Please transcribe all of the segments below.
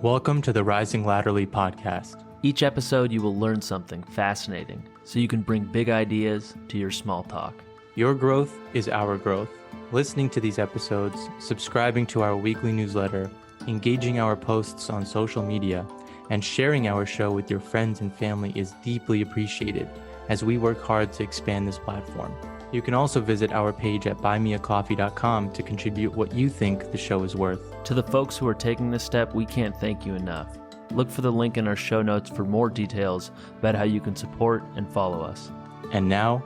Welcome to the Rising Latterly podcast. Each episode, you will learn something fascinating so you can bring big ideas to your small talk. Your growth is our growth. Listening to these episodes, subscribing to our weekly newsletter, engaging our posts on social media, and sharing our show with your friends and family is deeply appreciated as we work hard to expand this platform. You can also visit our page at buymeacoffee.com to contribute what you think the show is worth. To the folks who are taking this step, we can't thank you enough. Look for the link in our show notes for more details about how you can support and follow us. And now,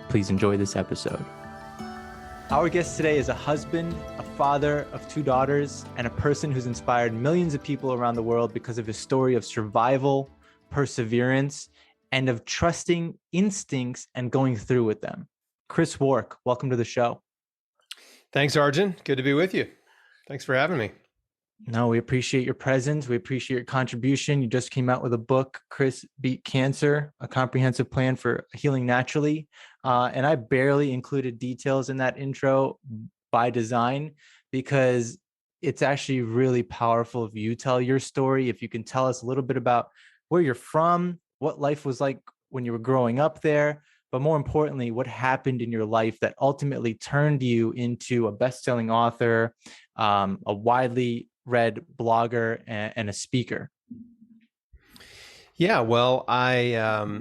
please enjoy this episode. Our guest today is a husband, a father of 2 daughters, and a person who's inspired millions of people around the world because of his story of survival, perseverance, and of trusting instincts and going through with them. Chris Wark, welcome to the show. Thanks, Arjun. Good to be with you. Thanks for having me. No, we appreciate your presence. We appreciate your contribution. You just came out with a book, Chris Beat Cancer, a comprehensive plan for healing naturally. And I barely included details in that intro by design because it's actually really powerful if you tell your story. If you can tell us a little bit about where you're from, what life was like when you were growing up there, but more importantly, what happened in your life that ultimately turned you into a best-selling author, a widely read blogger, and a speaker. Yeah, well, I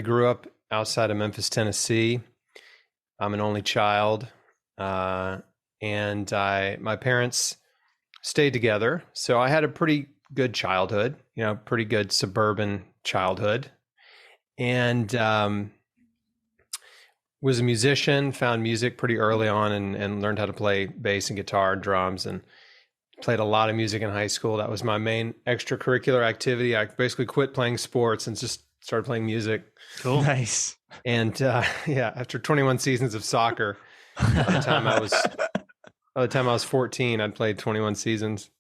grew up outside of Memphis, Tennessee. I'm an only child, and my parents stayed together, so I had a pretty good childhood. Pretty good suburban childhood, and was a musician. Found music pretty early on, and learned how to play bass and guitar and drums, and played a lot of music in high school. That was my main extracurricular activity. I basically quit playing sports and just started playing music. Cool. Nice. And after 21 seasons of soccer, by the time I was 14, I'd played 21 seasons.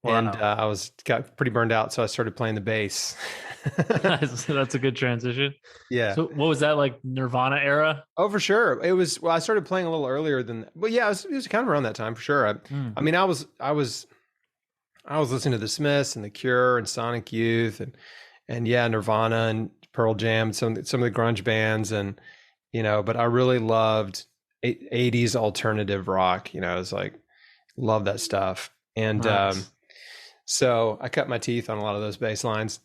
Wow. And I got pretty burned out, so I started playing the bass. That's a good transition. Yeah. So what was that, like Nirvana era? Oh, for sure. It was. Well, I started playing a little earlier than. Well, yeah, it was kind of around that time for sure. I mean, I was listening to the Smiths and the Cure and Sonic Youth and Nirvana and Pearl Jam, some of the grunge bands, and but I really loved 80s alternative rock. I was like, love that stuff, and Nice. so I cut my teeth on a lot of those bass lines.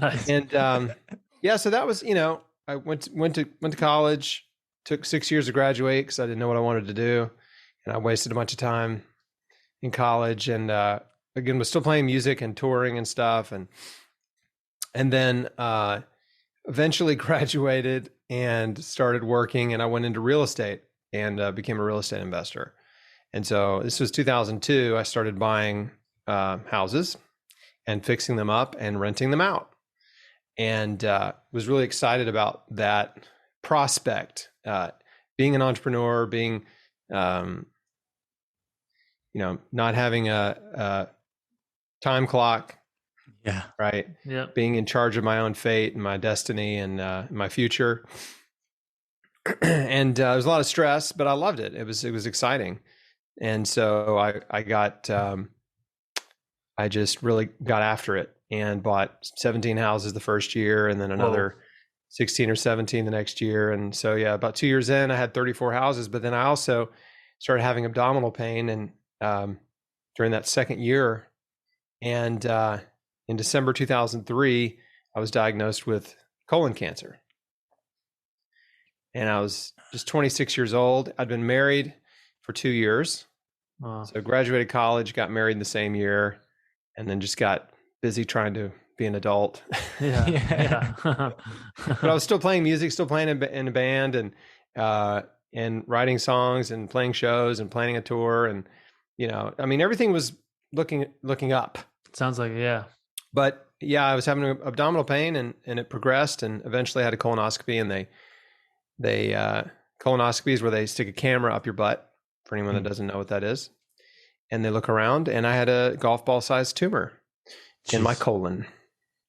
Nice. And so that was, I went to college, took 6 years to graduate because I didn't know what I wanted to do, and I wasted a bunch of time in college, and again was still playing music and touring and stuff, and then eventually graduated and started working, and I went into real estate and became a real estate investor. And so this was 2002. I started buying houses and fixing them up and renting them out, and was really excited about that prospect. Being an entrepreneur, being not having a time clock, right, being in charge of my own fate and my destiny and my future. And there was a lot of stress, but I loved it. It was exciting, and so I just really got after it and bought 17 houses the first year, and then another 16 or 17 the next year. And so, about 2 years in, I had 34 houses, but then I also started having abdominal pain and during that second year. And in December 2003, I was diagnosed with colon cancer. And I was just 26 years old. I'd been married for 2 years. Wow. So graduated college, got married in the same year, and then just got busy trying to be an adult. Yeah. But I was still playing music, still playing in a band, and writing songs and playing shows and planning a tour. And, everything was looking up. Sounds like, yeah. But I was having abdominal pain, and it progressed, and eventually I had a colonoscopy, and colonoscopy is where they stick a camera up your butt, for anyone that doesn't know what that is. And they look around, and I had a golf ball sized tumor in my colon.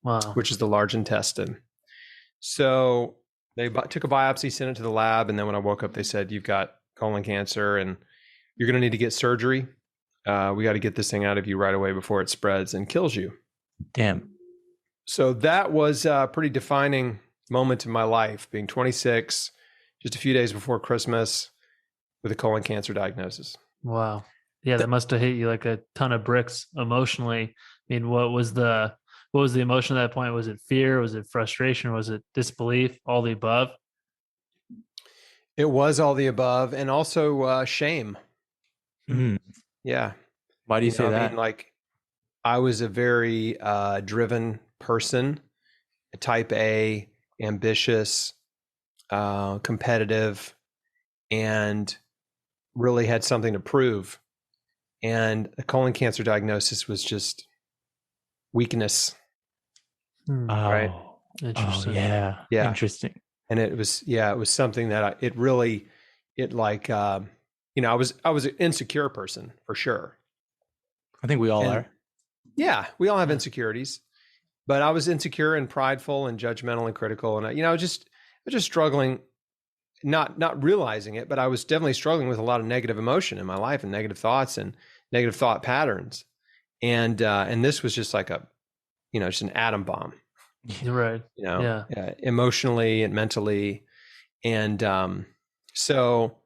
Wow. Which is the large intestine. So they took a biopsy, sent it to the lab. And then when I woke up, they said, you've got colon cancer and you're going to need to get surgery We got to get this thing out of you right away before it spreads and kills you. Damn. So that was a pretty defining moment in my life, being 26, just a few days before Christmas, with a colon cancer diagnosis. Wow. Yeah, that must have hit you like a ton of bricks emotionally. I mean, what was the emotion at that point? Was it fear? Was it frustration? Was it disbelief? All the above? It was all the above, and also shame. Mm. Yeah. Why do you say that? I mean, like, I was a very driven person, type A, ambitious, competitive, and really had something to prove. And a colon cancer diagnosis was just weakness. Right. Interesting. Oh, yeah. Yeah. Interesting. And it was something that I was an insecure person for sure. I think we all are. Yeah, we all have insecurities, but I was insecure and prideful and judgmental and critical. And I was just struggling, not realizing it, but I was definitely struggling with a lot of negative emotion in my life and negative thoughts and negative thought patterns. And this was just like just an atom bomb. Right. Emotionally and mentally. And so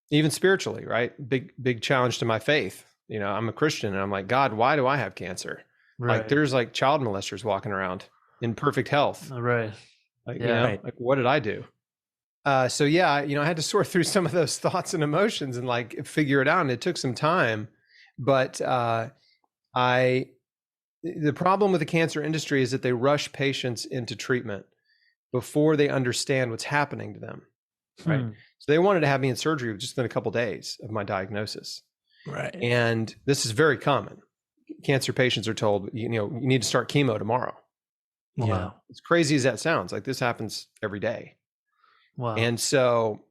even spiritually, right? Big challenge to my faith. I'm a Christian and I'm like, God, why do I have cancer? Right. Like there's like child molesters walking around in perfect health. Right. Like, Right. like what did I do? I had to sort through some of those thoughts and emotions and like figure it out. And it took some time, but the problem with the cancer industry is that they rush patients into treatment before they understand what's happening to them. Right. So they wanted to have me in surgery just within a couple of days of my diagnosis. Right. And this is very common. Cancer patients are told, you need to start chemo tomorrow. Wow. Yeah. As crazy as that sounds, like this happens every day. Wow. And so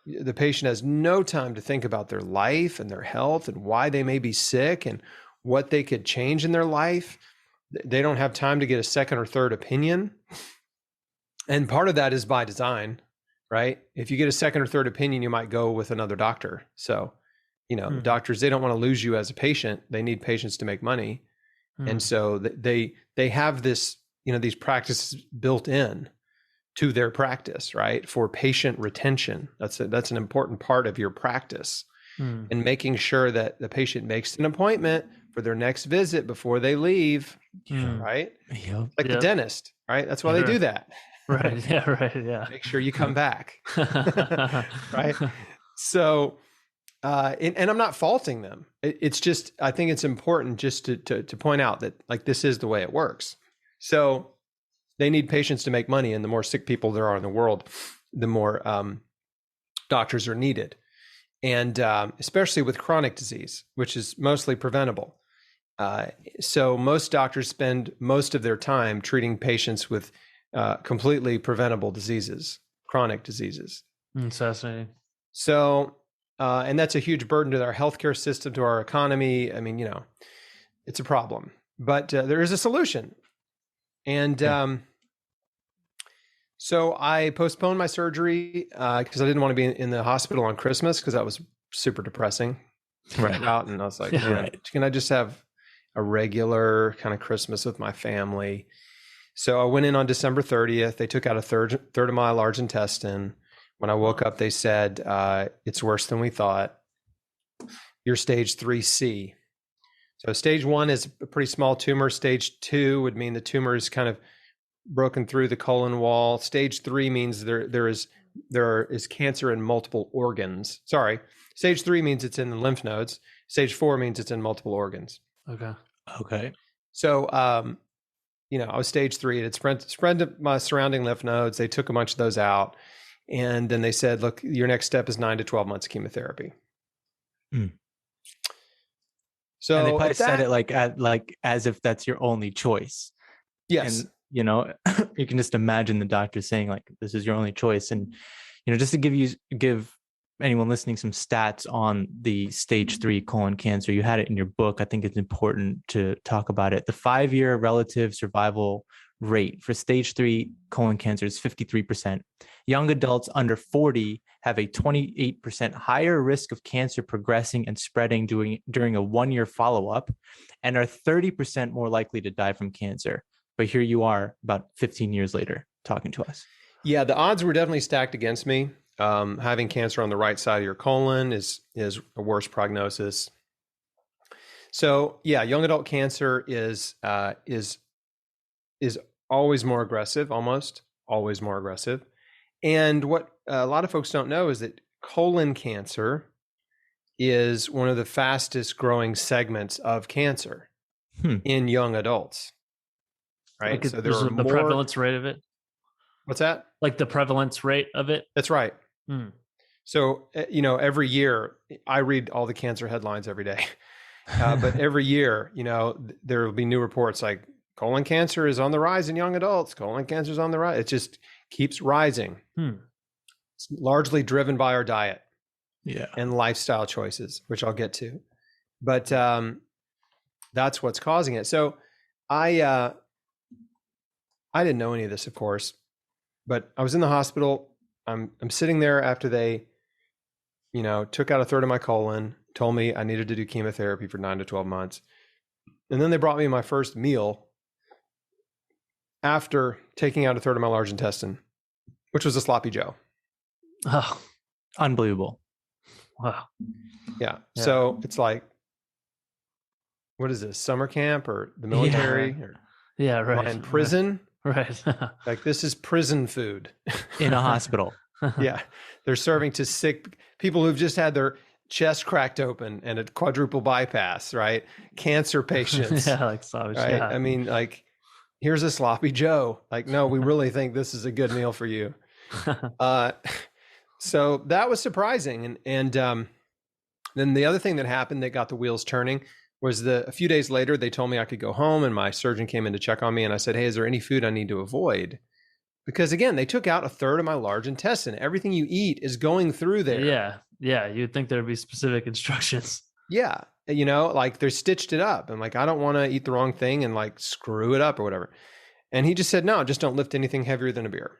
the patient has no time to think about their life and their health and why they may be sick and what they could change in their life. They don't have time to get a second or third opinion. And part of that is by design, right? If you get a second or third opinion, you might go with another doctor. So, doctors, they don't want to lose you as a patient. They need patients to make money. And so they have this, these practices built in to their practice, right? For patient retention. That's an important part of your practice. And making sure that the patient makes an appointment for their next visit before they leave, right? Yep. Like the dentist, right? That's why they do that. Right. Yeah. Right. Yeah. Make sure you come back. Right. So, and I'm not faulting them. It's just, I think it's important just to point out that like, this is the way it works. So they need patients to make money, and the more sick people there are in the world, the more doctors are needed. And especially with chronic disease, which is mostly preventable. So most doctors spend most of their time treating patients with completely preventable diseases, chronic diseases. It's fascinating. So, and that's a huge burden to our healthcare system, to our economy. I mean, it's a problem, but there is a solution. And so I postponed my surgery because I didn't want to be in the hospital on Christmas because that was super depressing. Right. Out, and I was like, Right. Can I just have a regular kind of Christmas with my family? So I went in on December 30th. They took out a third of my large intestine. When I woke up, they said, it's worse than we thought. You're stage 3C. So stage 1 is a pretty small tumor. Stage 2 would mean the tumor is kind of broken through the colon wall. Stage 3 means there is cancer in multiple organs. Sorry. Stage 3 means it's in the lymph nodes. Stage 4 means it's in multiple organs. Okay. So, I was stage 3. It had spread to my surrounding lymph nodes. They took a bunch of those out. And then they said, look, your next step is 9 to 12 months of chemotherapy. So and they probably said it like as if that's your only choice. Yes. And, you can just imagine the doctor saying like, this is your only choice. And, just to give anyone listening some stats on the stage 3 colon cancer, you had it in your book. I think it's important to talk about it. The 5-year relative survival rate for stage 3 colon cancer is 53%. Young adults under 40 have a 28% higher risk of cancer progressing and spreading during a 1-year follow-up, and are 30% more likely to die from cancer. But here you are about 15 years later talking to us. Yeah, the odds were definitely stacked against me. Having cancer on the right side of your colon is a worse prognosis. So yeah, young adult cancer is always more aggressive, almost always more aggressive. And what a lot of folks don't know is that colon cancer is one of the fastest growing segments of cancer in young adults. Right. Like so there are the prevalence rate of it. What's that? Like the prevalence rate of it. That's right. So, every year I read all the cancer headlines every day, but every year, there will be new reports like colon cancer is on the rise in young adults. Colon cancer is on the rise. It just keeps rising. It's largely driven by our diet and lifestyle choices, which I'll get to. But that's what's causing it. So I didn't know any of this, of course, but I was in the hospital. I'm sitting there after they, took out a third of my colon, told me I needed to do chemotherapy for 9 to 12 months. And then they brought me my first meal after taking out a third of my large intestine, which was a sloppy Joe. Oh, unbelievable. Wow. Yeah. So it's like, what is this? Summer camp or the military? Right. Am I in prison? Right. Like, this is prison food. In a hospital. Yeah. They're serving to sick people who've just had their chest cracked open and a quadruple bypass, right? Cancer patients. Like savage. Right. Yeah. I mean, like, here's a sloppy Joe. Like, no, we really think this is a good meal for you. So that was surprising. And then the other thing that happened that got the wheels turning was a few days later, they told me I could go home, and my surgeon came in to check on me. And I said, hey, is there any food I need to avoid? Because again, they took out a third of my large intestine. Everything you eat is going through there. Yeah. Yeah. You'd think there'd be specific instructions. Yeah. Like, they're stitched it up. I'm like, I don't want to eat the wrong thing and like screw it up or whatever. And he just said, no, just don't lift anything heavier than a beer.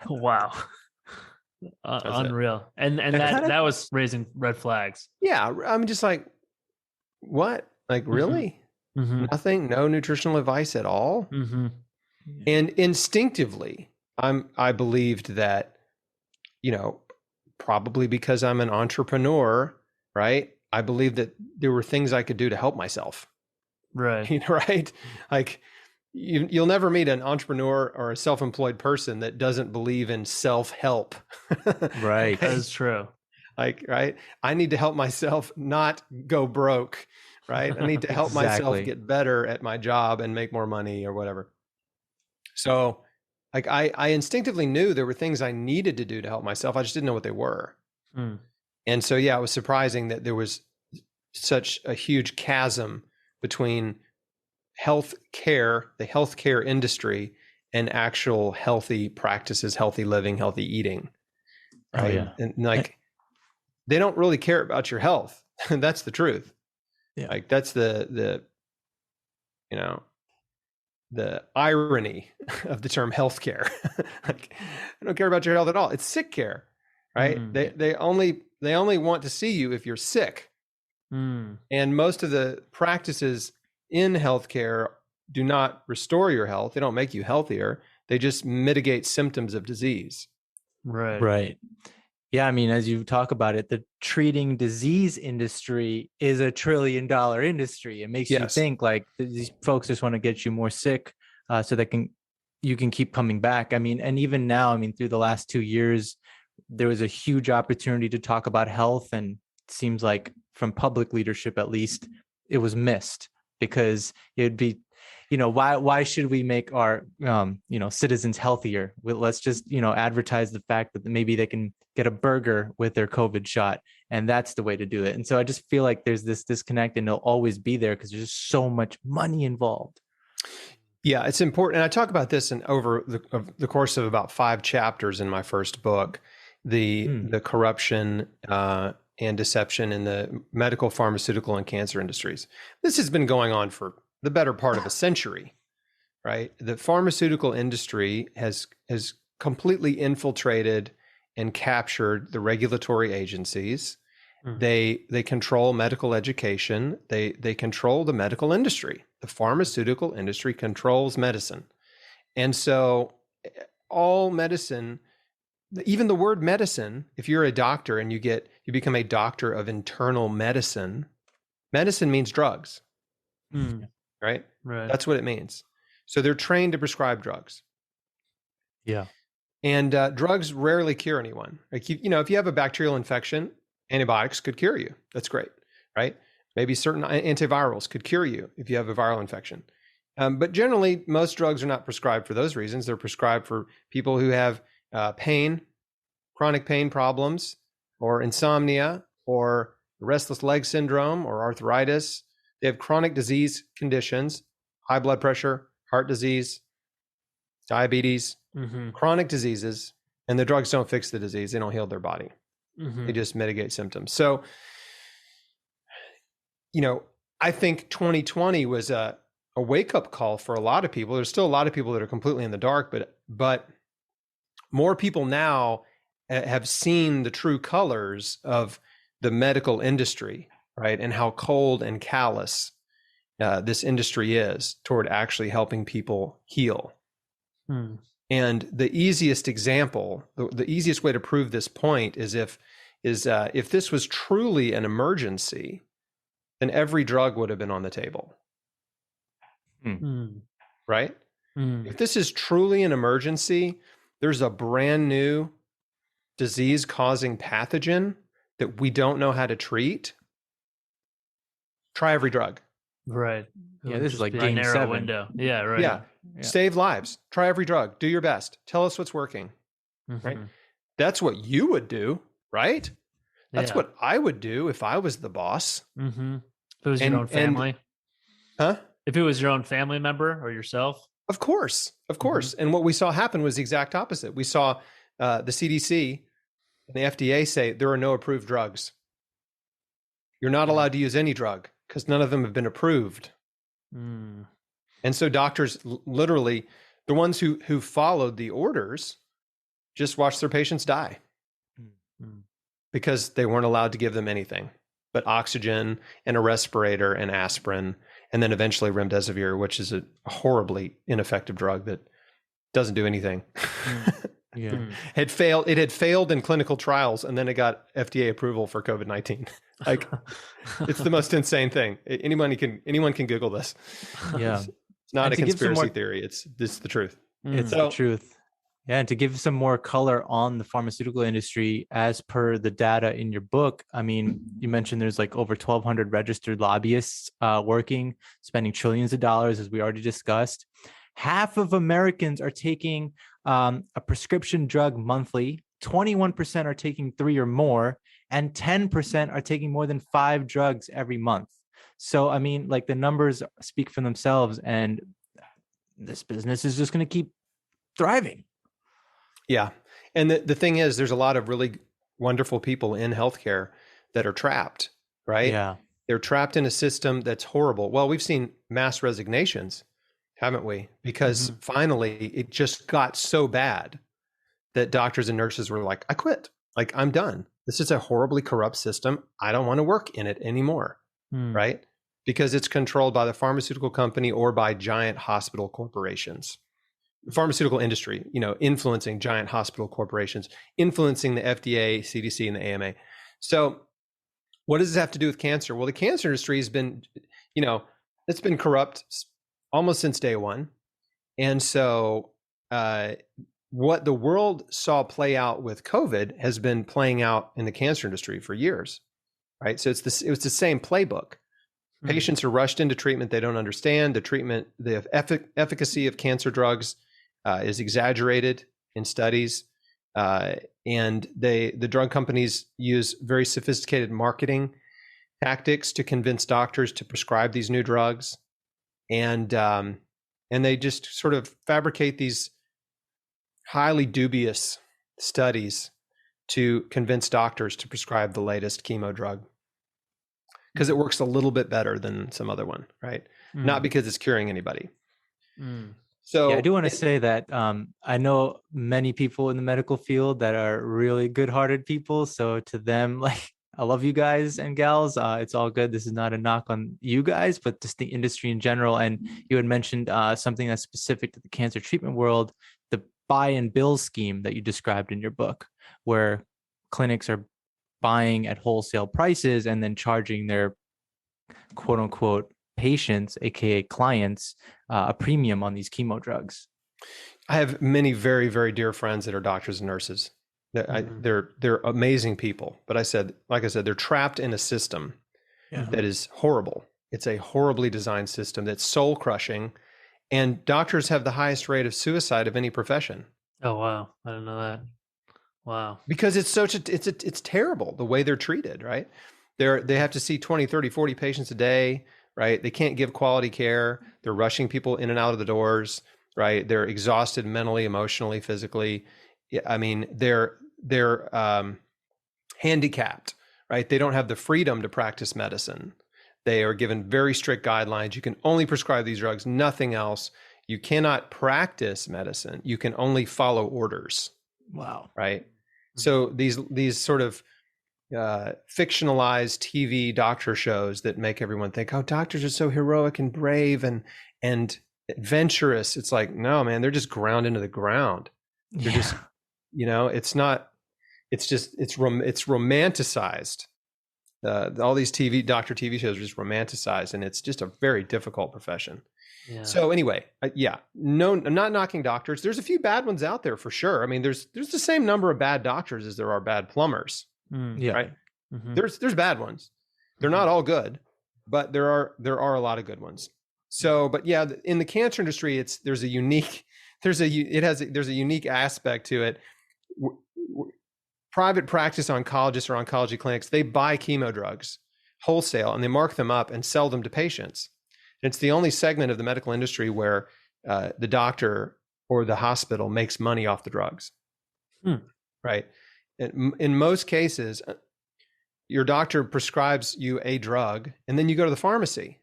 Wow. Unreal. And that was raising red flags. Yeah. I'm just like, what? Like, really? Mm-hmm. Nothing? No nutritional advice at all? Mm-hmm. And instinctively, I believed that, probably because I'm an entrepreneur, right? I believed that there were things I could do to help myself. Right. Right? Like, you'll never meet an entrepreneur or a self-employed person that doesn't believe in self-help. Right. That is true. Like, right? I need to help myself not go broke, right? I need to help myself get better at my job and make more money or whatever. So like, I instinctively knew there were things I needed to do to help myself. I just didn't know what they were. And so, yeah, it was surprising that there was such a huge chasm between the healthcare industry, and actual healthy practices, healthy living, healthy eating. Right. Oh, yeah. And like, they don't really care about your health. That's the truth. Yeah. Like, that's the irony of the term healthcare. Like, I don't care about your health at all. It's sick care, right? They only want to see you if you're sick. And most of the practices in healthcare do not restore your health. They don't make you healthier. They just mitigate symptoms of disease. Right. Yeah. I mean, as you talk about it, the treating disease industry is $1 trillion industry. It makes you think like these folks just want to get you more sick so that you can keep coming back. I mean, and even now, I mean, through the last 2 years, there was a huge opportunity to talk about health, and it seems like from public leadership, at least, it was missed, because it'd be, why should we make our, citizens healthier? Well, let's just, advertise the fact that maybe they can get a burger with their COVID shot, and that's the way to do it. And so I just feel like there's this disconnect, and it'll always be there because there's just so much money involved. Yeah, it's important. And I talk about this over the course of about 5 chapters in my first book, the corruption and deception in the medical, pharmaceutical, and cancer industries. This has been going on for the better part of a century, right? The pharmaceutical industry has completely infiltrated and captured the regulatory agencies. They control medical education. They control the medical industry. The pharmaceutical industry controls medicine. And so all medicine, even the word medicine, if you're a doctor and you become a doctor of internal medicine, medicine means drugs, right? Right. That's what it means. So they're trained to prescribe drugs. Yeah. And drugs rarely cure anyone. Like, if you have a bacterial infection, antibiotics could cure you. That's great, right? Maybe certain antivirals could cure you if you have a viral infection. But generally, most drugs are not prescribed for those reasons. They're prescribed for people who have pain, chronic pain problems, or insomnia, or restless leg syndrome, or arthritis. They have chronic disease conditions, high blood pressure, heart disease, diabetes, chronic diseases, and the drugs don't fix the disease. They don't heal their body. They just mitigate symptoms. So, I think 2020 was a wake-up call for a lot of people. There's still a lot of people that are completely in the dark, but more people now have seen the true colors of the medical industry, right? And how cold and callous this industry is toward actually helping people heal. And the easiest example, the easiest way to prove this point is if this was truly an emergency, then every drug would have been on the table. Right? If this is truly an emergency, there's a brand new disease-causing pathogen that we don't know how to treat. Try every drug. Right. Yeah, this is like a game narrow 7. window. Yeah, right. Yeah. Save lives. Try every drug. Do your best. Tell us what's working. Right? That's what you would do, right? That's what I would do if I was the boss. If it was your own family. If it was your own family member or yourself. Of course. And what we saw happen was the exact opposite. We saw the CDC and the FDA say there are no approved drugs. You're not allowed to use any drug because none of them have been approved. And so doctors, literally, the ones who followed the orders, just watched their patients die because they weren't allowed to give them anything but oxygen and a respirator and aspirin, and then eventually remdesivir, which is a horribly ineffective drug that doesn't do anything. It had failed in clinical trials, and then it got FDA approval for COVID-19. Like, it's the most insane thing. Anyone can Google this. Yeah. It's not a conspiracy theory. It's the truth. It's the truth. Yeah, and to give some more color on the pharmaceutical industry, as per the data in your book, I mean, you mentioned there's like over 1,200 registered lobbyists working, spending trillions of dollars, as we already discussed. Half of Americans are taking a prescription drug monthly, 21% are taking 3 or more, and 10% are taking more than 5 drugs every month. So, I mean, like, the numbers speak for themselves, and this business is just going to keep thriving. Yeah. And the thing is, there's a lot of really wonderful people in healthcare that are trapped, right? Yeah. They're trapped in a system that's horrible. Well, we've seen mass resignations, haven't we? Because finally it just got so bad that doctors and nurses were like, I quit. Like, I'm done. This is a horribly corrupt system. I don't want to work in it anymore. Right? Because it's controlled by the pharmaceutical company or by giant hospital corporations. The pharmaceutical industry, influencing giant hospital corporations, influencing the FDA, CDC, and the AMA. So what does this have to do with cancer? Well, the cancer industry has been, it's been corrupt almost since day one. And so what the world saw play out with COVID has been playing out in the cancer industry for years, right? So it was the same playbook. Patients are rushed into treatment they don't understand. The efficacy of cancer drugs is exaggerated in studies, and the drug companies use very sophisticated marketing tactics to convince doctors to prescribe these new drugs, and they just sort of fabricate these highly dubious studies to convince doctors to prescribe the latest chemo drug. because it works a little bit better than some other one, right? Not because it's curing anybody. So yeah, I do want to say that I know many people in the medical field that are really good-hearted people. So to them, like, I love you guys and gals. It's all good. This is not a knock on you guys, but just the industry in general. And you had mentioned something that's specific to the cancer treatment world, the buy and bill scheme that you described in your book, where clinics are buying at wholesale prices and then charging their quote unquote patients, aka clients, a premium on these chemo drugs. I have many very, very dear friends that are doctors and nurses. They're amazing people, but like I said, they're trapped in a system that is horrible. It's a horribly designed system that's soul crushing, and doctors have the highest rate of suicide of any profession. Oh wow, I didn't know that. Wow, because it's terrible the way they're treated, right? They have to see 20, 30, 40 patients a day, right? They can't give quality care. They're rushing people in and out of the doors, right? They're exhausted mentally, emotionally, physically. I mean, they're handicapped, right? They don't have the freedom to practice medicine. They are given very strict guidelines. You can only prescribe these drugs, nothing else. You cannot practice medicine. You can only follow orders. Wow. Right. So these sort of fictionalized TV doctor shows that make everyone think, oh, doctors are so heroic and brave and adventurous. It's like, no, man, they're just ground into the ground. They're just, it's not, it's just, it's romanticized. All these doctor TV shows are just romanticized, and it's just a very difficult profession. Yeah. So anyway, no, I'm not knocking doctors. There's a few bad ones out there for sure. I mean, there's the same number of bad doctors as there are bad plumbers. Right. Mm-hmm. There's bad ones. They're not all good, but there are a lot of good ones. So, but yeah, in the cancer industry, there's a unique aspect to it. Private practice oncologists or oncology clinics, they buy chemo drugs wholesale and they mark them up and sell them to patients. And it's the only segment of the medical industry where the doctor or the hospital makes money off the drugs. Right. In most cases, your doctor prescribes you a drug and then you go to the pharmacy.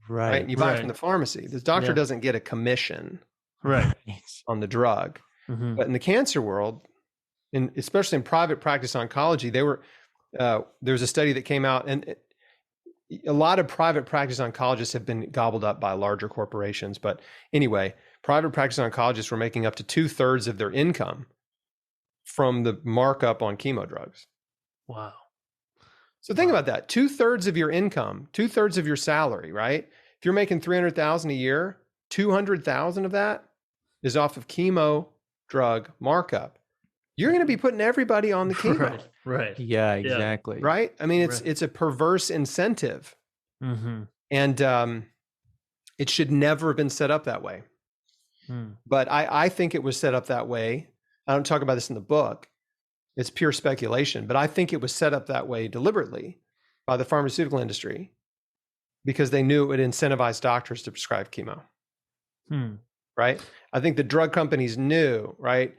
Right. And you buy it from the pharmacy. The doctor doesn't get a commission on the drug. Mm-hmm. But in the cancer world, especially in private practice oncology, there's a study that came out, and a lot of private practice oncologists have been gobbled up by larger corporations. But anyway, private practice oncologists were making up to 2/3 of their income from the markup on chemo drugs. Wow. So think about that. 2/3 of your income, 2/3 of your salary, right? If you're making $300,000 a year, 200,000 of that is off of chemo drug markup. You're going to be putting everybody on the chemo. Right. Yeah, exactly. Right. I mean, it's a perverse incentive. Mm-hmm. And it should never have been set up that way. But I think it was set up that way. I don't talk about this in the book. It's pure speculation, but I think it was set up that way deliberately by the pharmaceutical industry because they knew it would incentivize doctors to prescribe chemo. Right. I think the drug companies knew, right,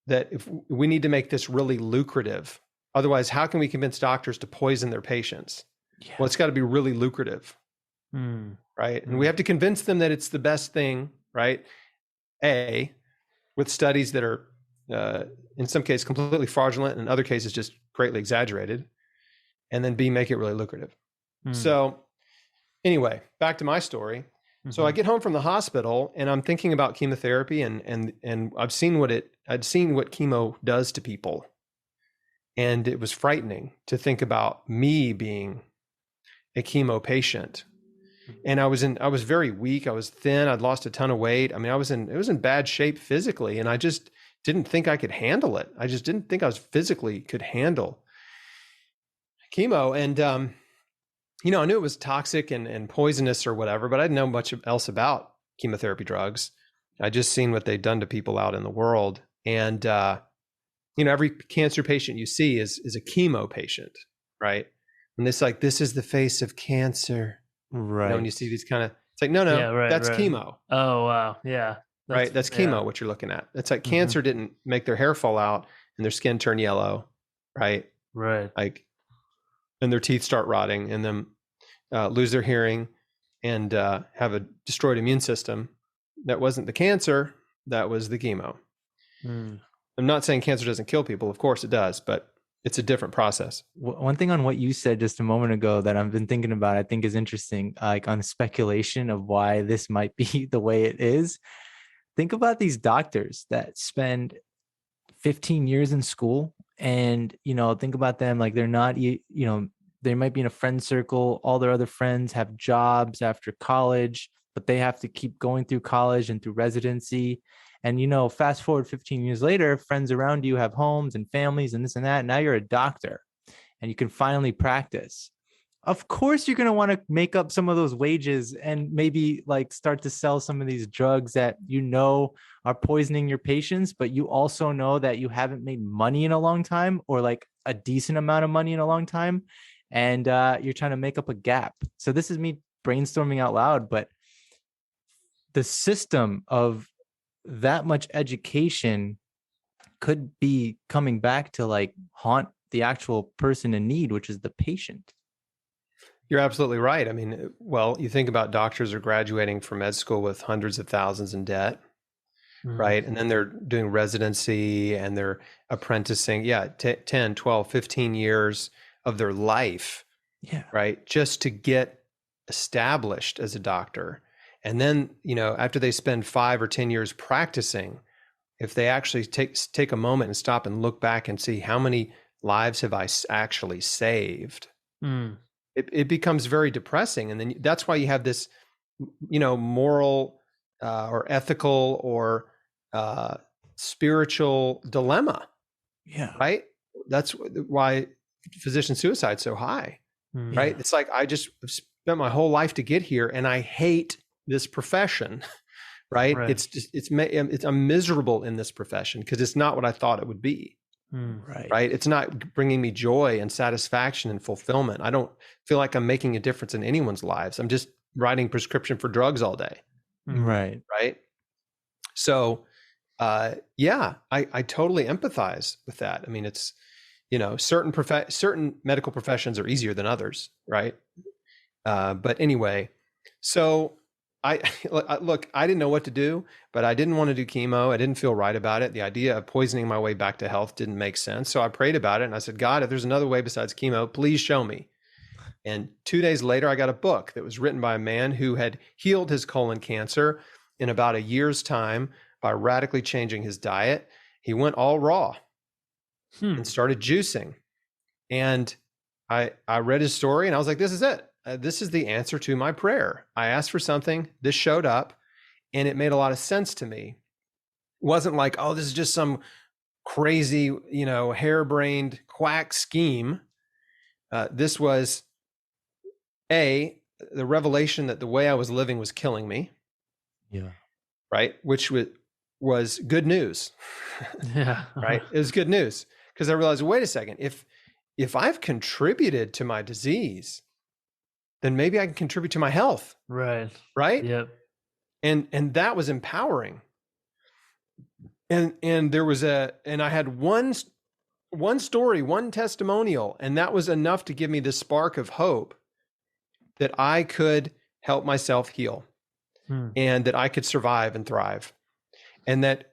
that if we need to make this really lucrative, otherwise, how can we convince doctors to poison their patients? Yeah. Well, it's got to be really lucrative, right? And we have to convince them that it's the best thing, right? With studies that are, in some cases, completely fraudulent, and in other cases, just greatly exaggerated. And then B, make it really lucrative. So anyway, back to my story. So I get home from the hospital and I'm thinking about chemotherapy and I'd seen what chemo does to people. And it was frightening to think about me being a chemo patient. And I was very weak. I was thin. I'd lost a ton of weight. I mean, it was in bad shape physically, and I just didn't think I could handle it. I just didn't think I could handle chemo. And I knew it was toxic and poisonous or whatever, but I didn't know much else about chemotherapy drugs. I just seen what they'd done to people out in the world. And, every cancer patient you see is a chemo patient, right? And it's like, this is the face of cancer. Right. When you see these kind of, it's like, no, that's chemo. Oh, wow. Yeah. That's chemo, what you're looking at. It's like cancer didn't make their hair fall out and their skin turn yellow, right? Right. Like, and their teeth start rotting and then lose their hearing and have a destroyed immune system. That wasn't the cancer, that was the chemo. I'm not saying cancer doesn't kill people. Of course it does, but it's a different process. One thing on what you said just a moment ago that I've been thinking about, I think is interesting, like on speculation of why this might be the way it is. Think about these doctors that spend 15 years in school, and, think about them, like they're not, they might be in a friend circle. All their other friends have jobs after college, but they have to keep going through college and through residency. And, fast forward 15 years later, friends around you have homes and families and this and that. Now you're a doctor and you can finally practice. Of course, you're going to want to make up some of those wages and maybe like start to sell some of these drugs that are poisoning your patients, but you also know that you haven't made money in a long time, or like a decent amount of money in a long time. And you're trying to make up a gap. So this is me brainstorming out loud, but the system of that much education could be coming back to like haunt the actual person in need, which is the patient. You're absolutely right. I mean, well, you think about doctors are graduating from med school with hundreds of thousands in debt, right? And then they're doing residency and they're apprenticing, 10, 12, 15 years of their life, right? Just to get established as a doctor. And then, after they spend 5 or 10 years practicing, if they actually take a moment and stop and look back and see how many lives have I actually saved, it becomes very depressing. And then that's why you have this, moral or ethical or spiritual dilemma. Yeah. Right. That's why physician suicide is so high. Right. It's like, I just spent my whole life to get here and I hate this profession. Right. I'm miserable in this profession because it's not what I thought it would be. Right. It's not bringing me joy and satisfaction and fulfillment. I don't feel like I'm making a difference in anyone's lives. I'm just writing prescription for drugs all day. Right. Right. So, I totally empathize with that. I mean, it's, certain medical professions are easier than others. Right. But anyway, so I didn't know what to do, but I didn't want to do chemo. I didn't feel right about it. The idea of poisoning my way back to health didn't make sense. So I prayed about it and I said, God, if there's another way besides chemo, please show me. And 2 days later, I got a book that was written by a man who had healed his colon cancer in about a year's time by radically changing his diet. He went all raw and started juicing. And I read his story and I was like, this is it. This is the answer to my prayer. I asked for something, this showed up, and it made a lot of sense to me. It wasn't like, oh, this is just some crazy, harebrained quack scheme. This was the revelation that the way I was living was killing me. Yeah. Right. Which was good news. Yeah. Right. It was good news because I realized, wait a second, if I've contributed to my disease, then maybe I can contribute to my health. Right. Right. Yep. And that was empowering. And there was I had one story, one testimonial, and that was enough to give me the spark of hope that I could help myself heal and that I could survive and thrive. And that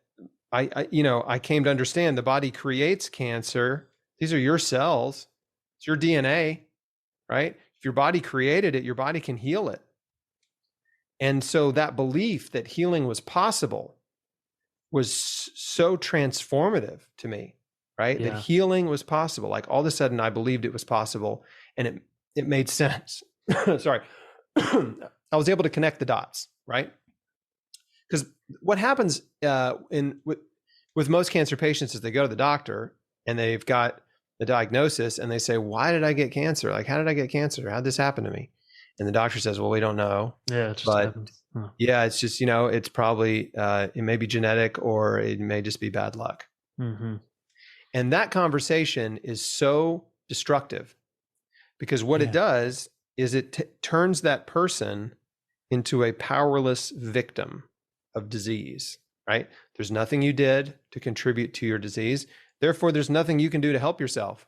I came to understand the body creates cancer. These are your cells. It's your DNA, right? If your body created it, your body can heal it. And so that belief that healing was possible was so transformative to me, right? Yeah. That healing was possible. Like all of a sudden I believed it was possible and it made sense. Sorry. I was able to connect the dots, right? Because what happens with most cancer patients is they go to the doctor and they've got the diagnosis and they say, why did I get cancer? Like, how did I get cancer? How'd this happen to me? And the doctor says, well, we don't know. Yeah, it just happens. Yeah, it's just, it's probably, it may be genetic or it may just be bad luck. Mm-hmm. And that conversation is so destructive because what it does is it turns that person into a powerless victim of disease, right? There's nothing you did to contribute to your disease. Therefore, there's nothing you can do to help yourself,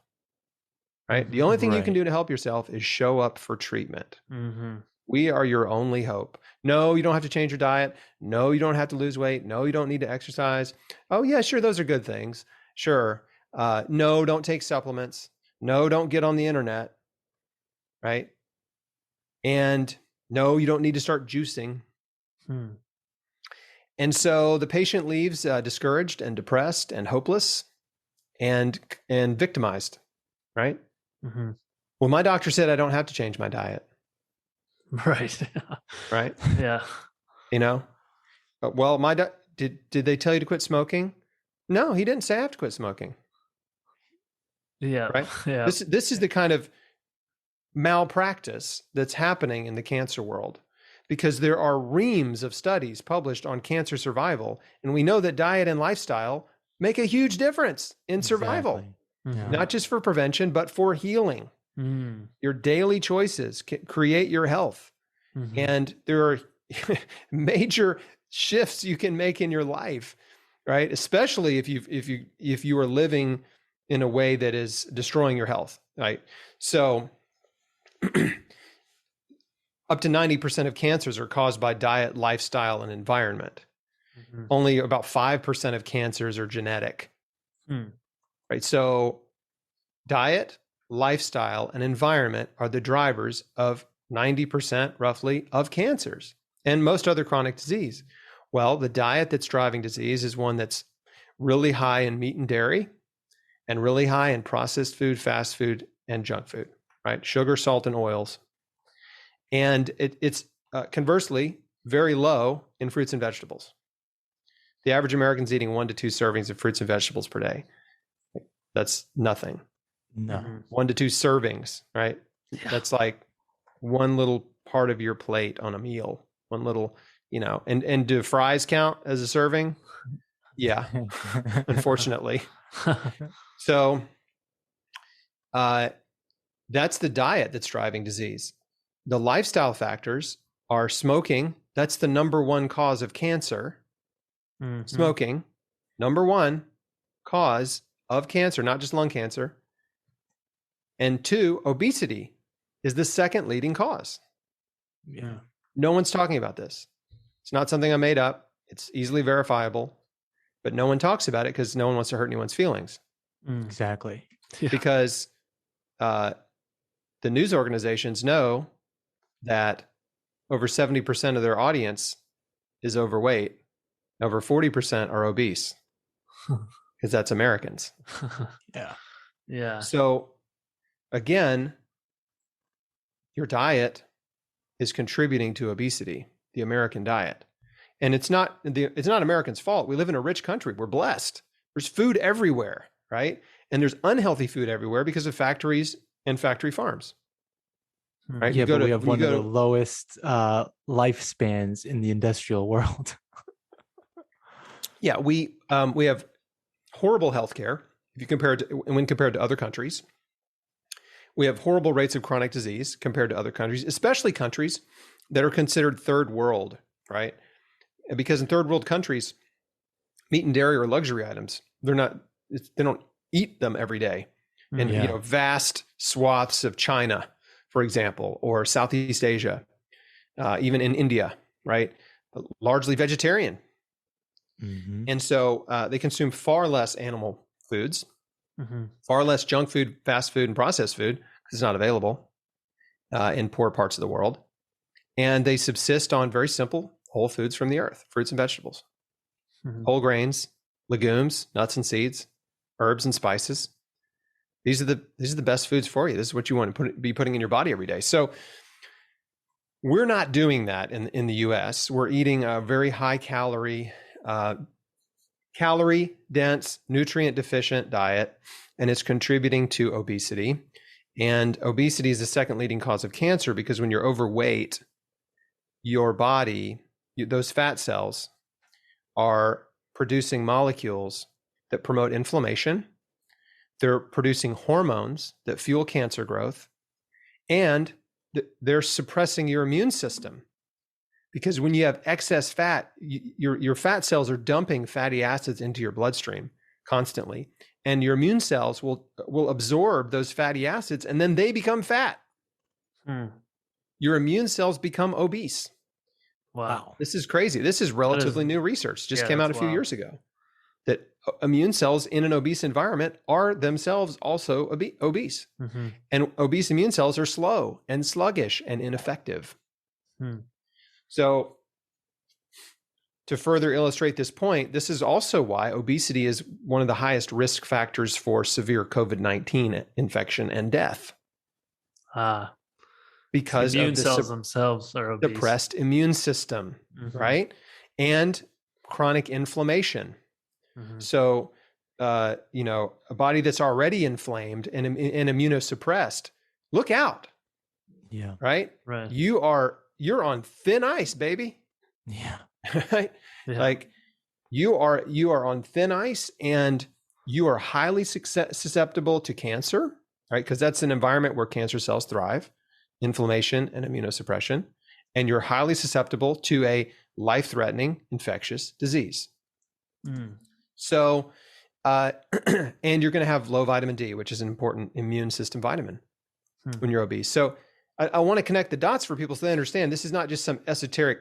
right? The only thing you can Right. do to help yourself is show up for treatment. Mm-hmm. We are your only hope. No, you don't have to change your diet. No, you don't have to lose weight. No, you don't need to exercise. Oh, yeah, sure. Those are good things. Sure. No, don't take supplements. No, don't get on the internet. Right. And no, you don't need to start juicing. Hmm. And so the patient leaves discouraged and depressed and hopeless and victimized. Right. Mm-hmm. Well, my doctor said I don't have to change my diet. Right. Right. Yeah. You know, well, did they tell you to quit smoking? No, he didn't say I have to quit smoking. Yeah. Right. Yeah. This is the kind of malpractice that's happening in the cancer world, because there are reams of studies published on cancer survival. And we know that diet and lifestyle make a huge difference in survival, Exactly. Mhm. not just for prevention, but for healing. Mm. Your daily choices create your health. Mhm. And there are major shifts you can make in your life, right? Especially if you are living in a way that is destroying your health, right? So up to 90% of cancers are caused by diet, lifestyle, and environment. Mhm. Only about 5% of cancers are genetic, Mm. right? So diet, lifestyle, and environment are the drivers of 90% roughly of cancers and most other chronic disease. Well, the diet that's driving disease is one that's really high in meat and dairy and really high in processed food, fast food, and junk food, right? Sugar, salt, and oils. And it's conversely very low in fruits and vegetables. The average American's eating 1 to 2 servings of fruits and vegetables per day. That's nothing. No. Mhm. 1 to 2 servings, right? Yeah. That's like one little part of your plate on a meal. One little, and do fries count as a serving? Yeah, unfortunately. So that's the diet that's driving disease. The lifestyle factors are smoking. That's the number one cause of cancer. Mhm. Smoking, number one cause of cancer, not just lung cancer. And 2, obesity is the second leading cause. Yeah. No one's talking about this. It's not something I made up. It's easily verifiable, but no one talks about it because no one wants to hurt anyone's feelings. Mm. Exactly. Yeah. Because the news organizations know that over 70% of their audience is overweight. Over 40% are obese, because that's Americans. Yeah. Yeah. So again, your diet is contributing to obesity, the American diet. And it's not Americans' fault. We live in a rich country. We're blessed. There's food everywhere, right? And there's unhealthy food everywhere because of factories and factory farms. Right? Yeah, but we have one of the lowest lifespans in the industrial world. Yeah, we have horrible healthcare when compared to other countries. We have horrible rates of chronic disease compared to other countries, especially countries that are considered third world, right? Because in third world countries, meat and dairy are luxury items. They don't eat them every day. In Yeah. vast swaths of China, for example, or Southeast Asia, even in India, right? Largely vegetarian. Mhm. And so they consume far less animal foods, Mm-hmm. far less junk food, fast food, and processed food, because it's not available in poor parts of the world. And they subsist on very simple whole foods from the earth, fruits and vegetables, Mhm. whole grains, legumes, nuts and seeds, herbs and spices. These are the best foods for you. This is what you want to be putting in your body every day. So we're not doing that in the US. We're eating a very high calorie, calorie dense, nutrient deficient diet, and it's contributing to obesity. And obesity is the second leading cause of cancer, because when you're overweight, your body, those fat cells are producing molecules that promote inflammation. They're producing hormones that fuel cancer growth, and they're suppressing your immune system. Because when you have excess fat, your fat cells are dumping fatty acids into your bloodstream constantly. and your immune cells will absorb those fatty acids, and then they become fat. Your immune cells become obese. Wow. This is crazy. This is relatively new research. Just came out a few years ago, that immune cells in an obese environment are themselves also obese. And obese immune cells are slow and sluggish and ineffective. So to further illustrate this point, this is also why obesity is one of the highest risk factors for severe COVID-19 infection and death. Because immune of the cells themselves are obese. Depressed immune system, right? And chronic inflammation. So, a body that's already inflamed and immunosuppressed, look out. Yeah. Right. You're on thin ice, baby. Yeah. Right. Yeah. Like you are on thin ice, and you are highly susceptible to cancer, right? Because that's an environment where cancer cells thrive, inflammation and immunosuppression, and you're highly susceptible to a life-threatening infectious disease. So, and you're going to have low vitamin D, which is an important immune system vitamin when you're obese. So I want to connect the dots for people so they understand this is not just some esoteric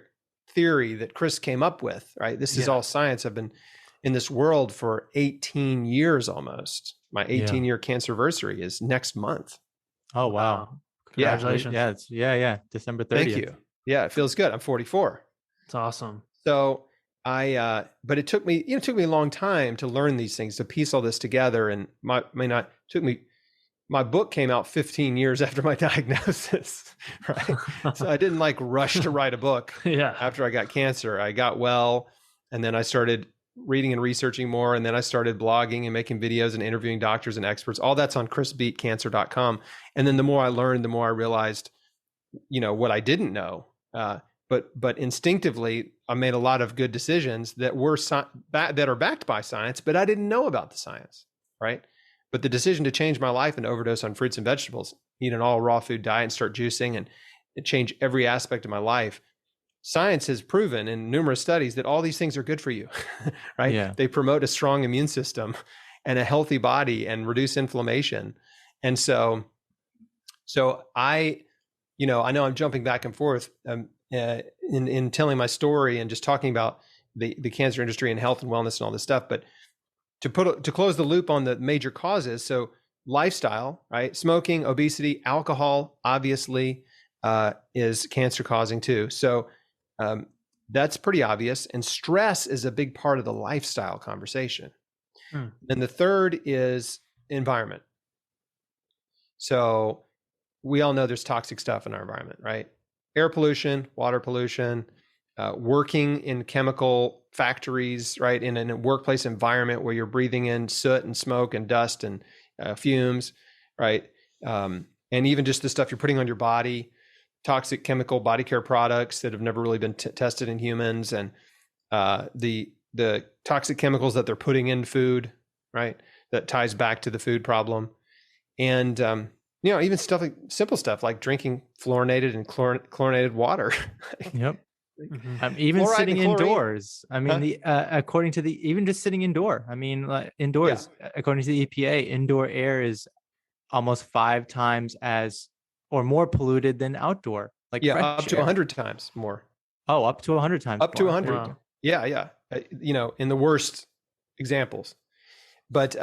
theory that Chris came up with, right? This is all science. I've been in this world for 18 years almost. My 18-year cancerversary is next month. Oh, wow. Congratulations. Yeah. December 30th. Thank you. Yeah, it feels good. I'm 44. It's awesome. So but it took me a long time to learn these things, to piece all this together. And my book came out 15 years after my diagnosis, right? So I didn't rush to write a book after I got cancer. I got well, and then I started reading and researching more. And then I started blogging and making videos and interviewing doctors and experts. All that's on chrisbeatcancer.com. And then the more I learned, the more I realized, what I didn't know. But instinctively, I made a lot of good decisions that that are backed by science, but I didn't know about the science, right? But the decision to change my life and overdose on fruits and vegetables, eat an all raw food diet and start juicing and change every aspect of my life. Science has proven in numerous studies that all these things are good for you, right? Yeah. They promote a strong immune system and a healthy body and reduce inflammation. And so I know I'm jumping back and forth in telling my story and just talking about the cancer industry and health and wellness and all this stuff. But to close the loop on the major causes, so lifestyle, right? Smoking, obesity, alcohol, obviously, is cancer causing too. So that's pretty obvious. And stress is a big part of the lifestyle conversation. And the third is environment. So we all know there's toxic stuff in our environment, right? Air pollution, water pollution, working in chemical factories, right? In a workplace environment where you're breathing in soot and smoke and dust and fumes, right? And even just the stuff you're putting on your body, toxic chemical body care products that have never really been tested in humans, and the toxic chemicals that they're putting in food, right? That ties back to the food problem. And even simple stuff like drinking fluorinated and chlorinated water. Yep. Even sitting indoors. I mean, according to even just sitting indoor. I mean, indoors, according to the EPA, indoor air is almost 5 times or more polluted than outdoor. Up to 100 times more. Oh, up to 100 times. Up to 100. Wow. Yeah. In the worst examples, but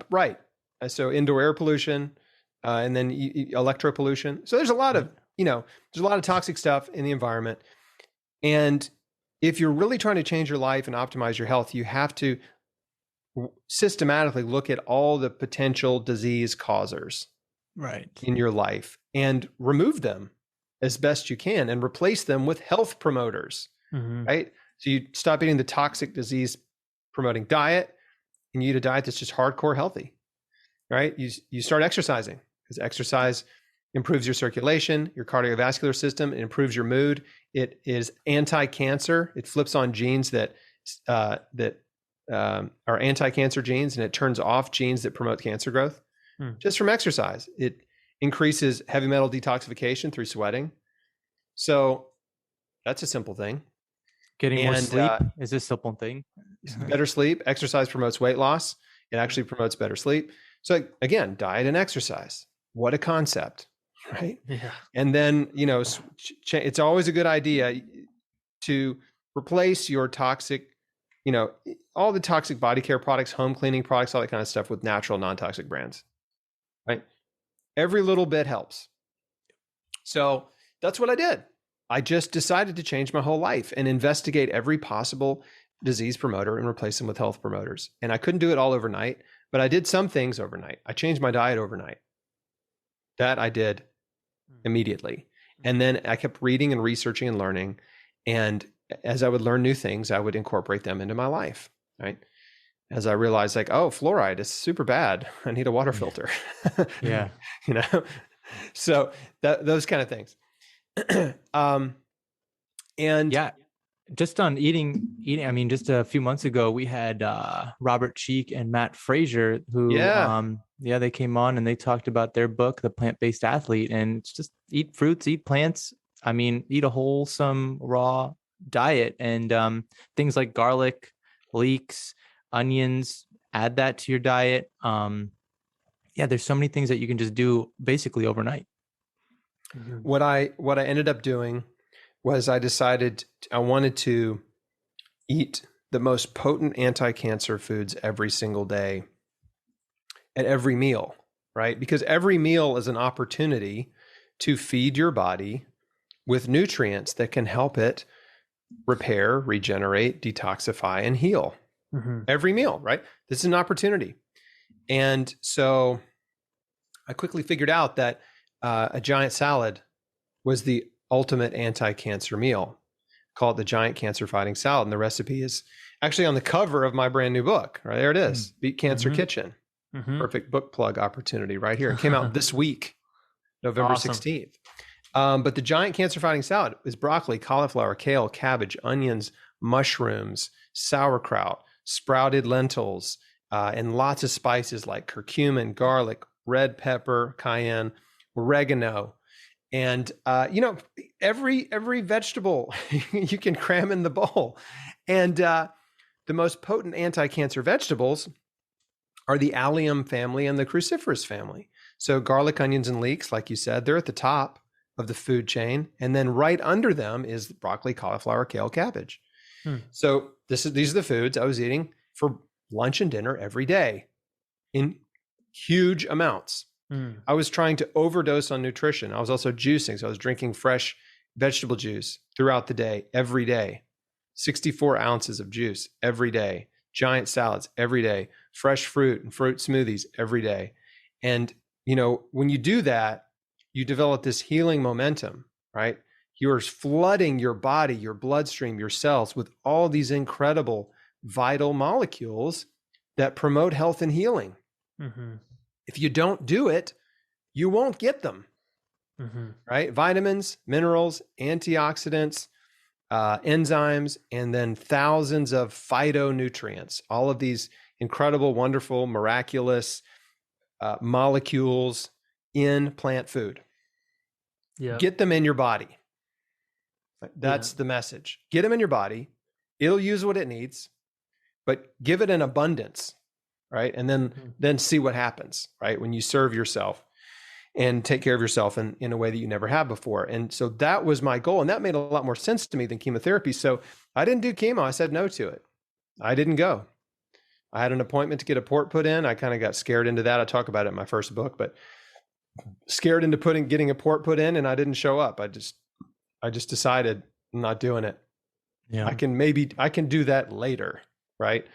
right. So indoor air pollution. And then electropollution. So there's a lot of, toxic stuff in the environment. And if you're really trying to change your life and optimize your health, you have to systematically look at all the potential disease causers in your life and remove them as best you can and replace them with health promoters, right? So you stop eating the toxic disease promoting diet and you eat a diet that's just hardcore healthy, right? You start exercising. Because exercise improves your circulation, your cardiovascular system, it improves your mood. It is anti-cancer. It flips on genes that are anti-cancer genes, and it turns off genes that promote cancer growth. Just from exercise. It increases heavy metal detoxification through sweating. So that's a simple thing. Getting more sleep is a simple thing. Better sleep. Exercise promotes weight loss. It actually promotes better sleep. So again, diet and exercise. What a concept, right? Yeah. And then, it's always a good idea to replace your toxic, all the toxic body care products, home cleaning products, all that kind of stuff with natural, non-toxic brands, right? Every little bit helps. So that's what I did. I just decided to change my whole life and investigate every possible disease promoter and replace them with health promoters. And I couldn't do it all overnight, but I did some things overnight. I changed my diet overnight. That I did immediately. And then I kept reading and researching and learning. And as I would learn new things, I would incorporate them into my life, right? As I realized, like, oh, fluoride is super bad. I need a water filter. Yeah. So those kind of things. And yeah, just on eating, I mean, just a few months ago, we had Robert Cheek and Matt Frazier who, they came on and they talked about their book, The Plant-Based Athlete, and it's just eat fruits, eat plants. I mean, eat a wholesome raw diet, and things like garlic, leeks, onions, add that to your diet. There's so many things that you can just do basically overnight. What I ended up doing was I decided I wanted to eat the most potent anti-cancer foods every single day at every meal, right? Because every meal is an opportunity to feed your body with nutrients that can help it repair, regenerate, detoxify, and heal. Every meal, right? This is an opportunity. And so I quickly figured out that a giant salad was the ultimate anti-cancer meal. Call it the giant cancer fighting salad. And the recipe is actually on the cover of my brand new book. Right there it is. Beat Cancer Kitchen. Perfect book plug opportunity right here. It came out this week, November 16th. But the giant cancer fighting salad is broccoli, cauliflower, kale, cabbage, onions, mushrooms, sauerkraut, sprouted lentils, and lots of spices like curcumin, garlic, red pepper, cayenne, oregano, and every vegetable you can cram in the bowl. And the most potent anti-cancer vegetables are the allium family and the cruciferous family. So garlic, onions, and leeks, like you said, they're at the top of the food chain, and then right under them is broccoli, cauliflower, kale, cabbage. So these are the foods I was eating for lunch and dinner every day in huge amounts. I was trying to overdose on nutrition. I was also juicing. So I was drinking fresh vegetable juice throughout the day, every day, 64 ounces of juice every day, giant salads every day, fresh fruit and fruit smoothies every day. And, when you do that, you develop this healing momentum, right? You're flooding your body, your bloodstream, your cells with all these incredible vital molecules that promote health and healing. If you don't do it, you won't get them, right? Vitamins, minerals, antioxidants, enzymes, and then thousands of phytonutrients, all of these incredible, wonderful, miraculous molecules in plant food. Get them in your body. That's the message. Get them in your body. It'll use what it needs, but give it an abundance. Right. And then see what happens, right? When you serve yourself and take care of yourself in a way that you never have before. And so that was my goal. And that made a lot more sense to me than chemotherapy. So I didn't do chemo. I said no to it. I didn't go. I had an appointment to get a port put in. I kind of got scared into that. I talk about it in my first book, but scared into getting a port put in, and I didn't show up. I just decided I'm not doing it. Yeah. I can do that later. Right.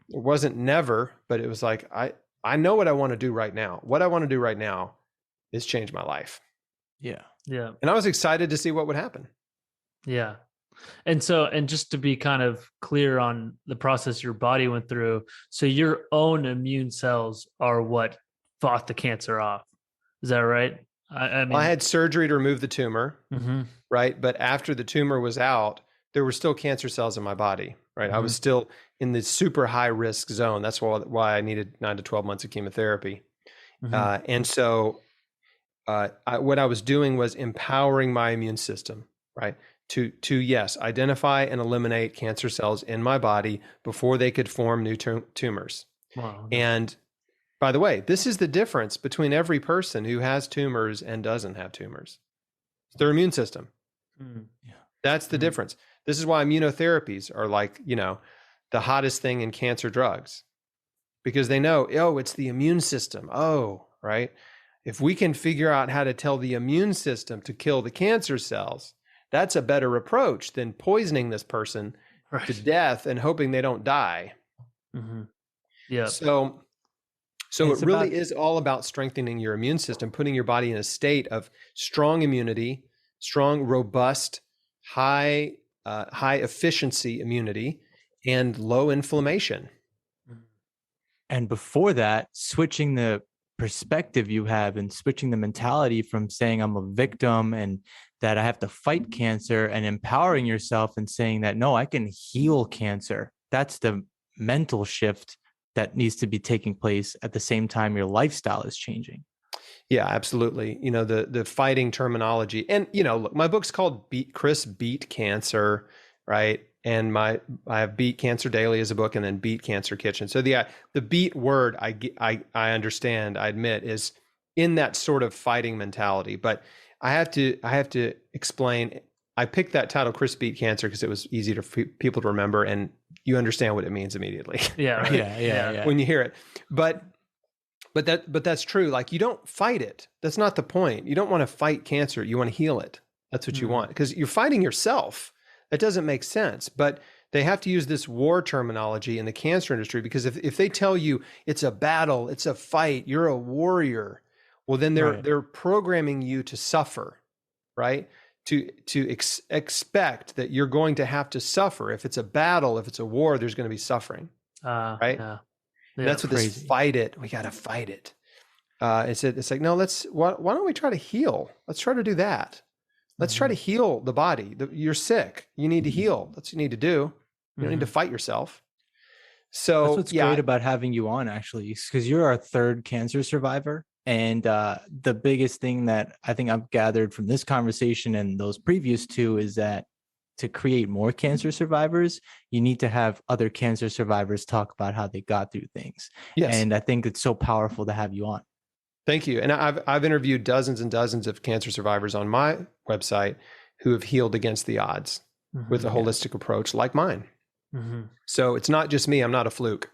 It wasn't never, but it was like, I know what I want to do right now. What I want to do right now is change my life. Yeah. And I was excited to see what would happen. Yeah. And just to be kind of clear on the process your body went through. So your own immune cells are what fought the cancer off. Is that right? I mean, I had surgery to remove the tumor, right? But after the tumor was out, there were still cancer cells in my body, right? I was still in the super high risk zone. That's why I needed 9 to 12 months of chemotherapy. And so what I was doing was empowering my immune system, right? To yes, identify and eliminate cancer cells in my body before they could form new tumors. Wow. And by the way, this is the difference between every person who has tumors and doesn't have tumors. It's their immune system. Yeah. That's the difference. This is why immunotherapies are like, the hottest thing in cancer drugs, because they know, it's the immune system. Right. If we can figure out how to tell the immune system to kill the cancer cells, that's a better approach than poisoning this person to death and hoping they don't die. Mm-hmm. Yeah. So it really is all about strengthening your immune system, putting your body in a state of strong immunity, strong, robust, high efficiency immunity, and low inflammation. And before that, switching the perspective you have and switching the mentality from saying I'm a victim and that I have to fight cancer, and empowering yourself and saying that, no, I can heal cancer. That's the mental shift that needs to be taking place at the same time your lifestyle is changing. Yeah, absolutely. The fighting terminology, and look, my book's called Chris Beat Cancer, right? And I have Beat Cancer Daily as a book, and then Beat Cancer Kitchen. So the beat word I understand, I admit, is in that sort of fighting mentality. But I have to explain. I picked that title, Chris Beat Cancer, because it was easy for people to remember, and you understand what it means immediately. Yeah, right? Yeah. When you hear it, but that's true. Like, you don't fight it. That's not the point. You don't want to fight cancer. You want to heal it. That's what you want, because you're fighting yourself. That doesn't make sense. But they have to use this war terminology in the cancer industry, because if they tell you it's a battle, it's a fight, you're a warrior, well, then they're programming you to suffer, right? To expect that you're going to have to suffer. If it's a battle, if it's a war, there's going to be suffering, right? Yeah. That's what this fight it. We got to fight it. It's like, no, why don't we try to heal? Let's try to do that. Let's try to heal the body. You're sick. You need to heal. That's what you need to do. You don't need to fight yourself. So that's what's great about having you on, actually, because you're our third cancer survivor. And the biggest thing that I think I've gathered from this conversation and those previous two is that to create more cancer survivors, you need to have other cancer survivors talk about how they got through things. Yes. And I think it's so powerful to have you on. Thank you. And I've interviewed dozens and dozens of cancer survivors on my website who have healed against the odds with a holistic approach like mine. So it's not just me. I'm not a fluke.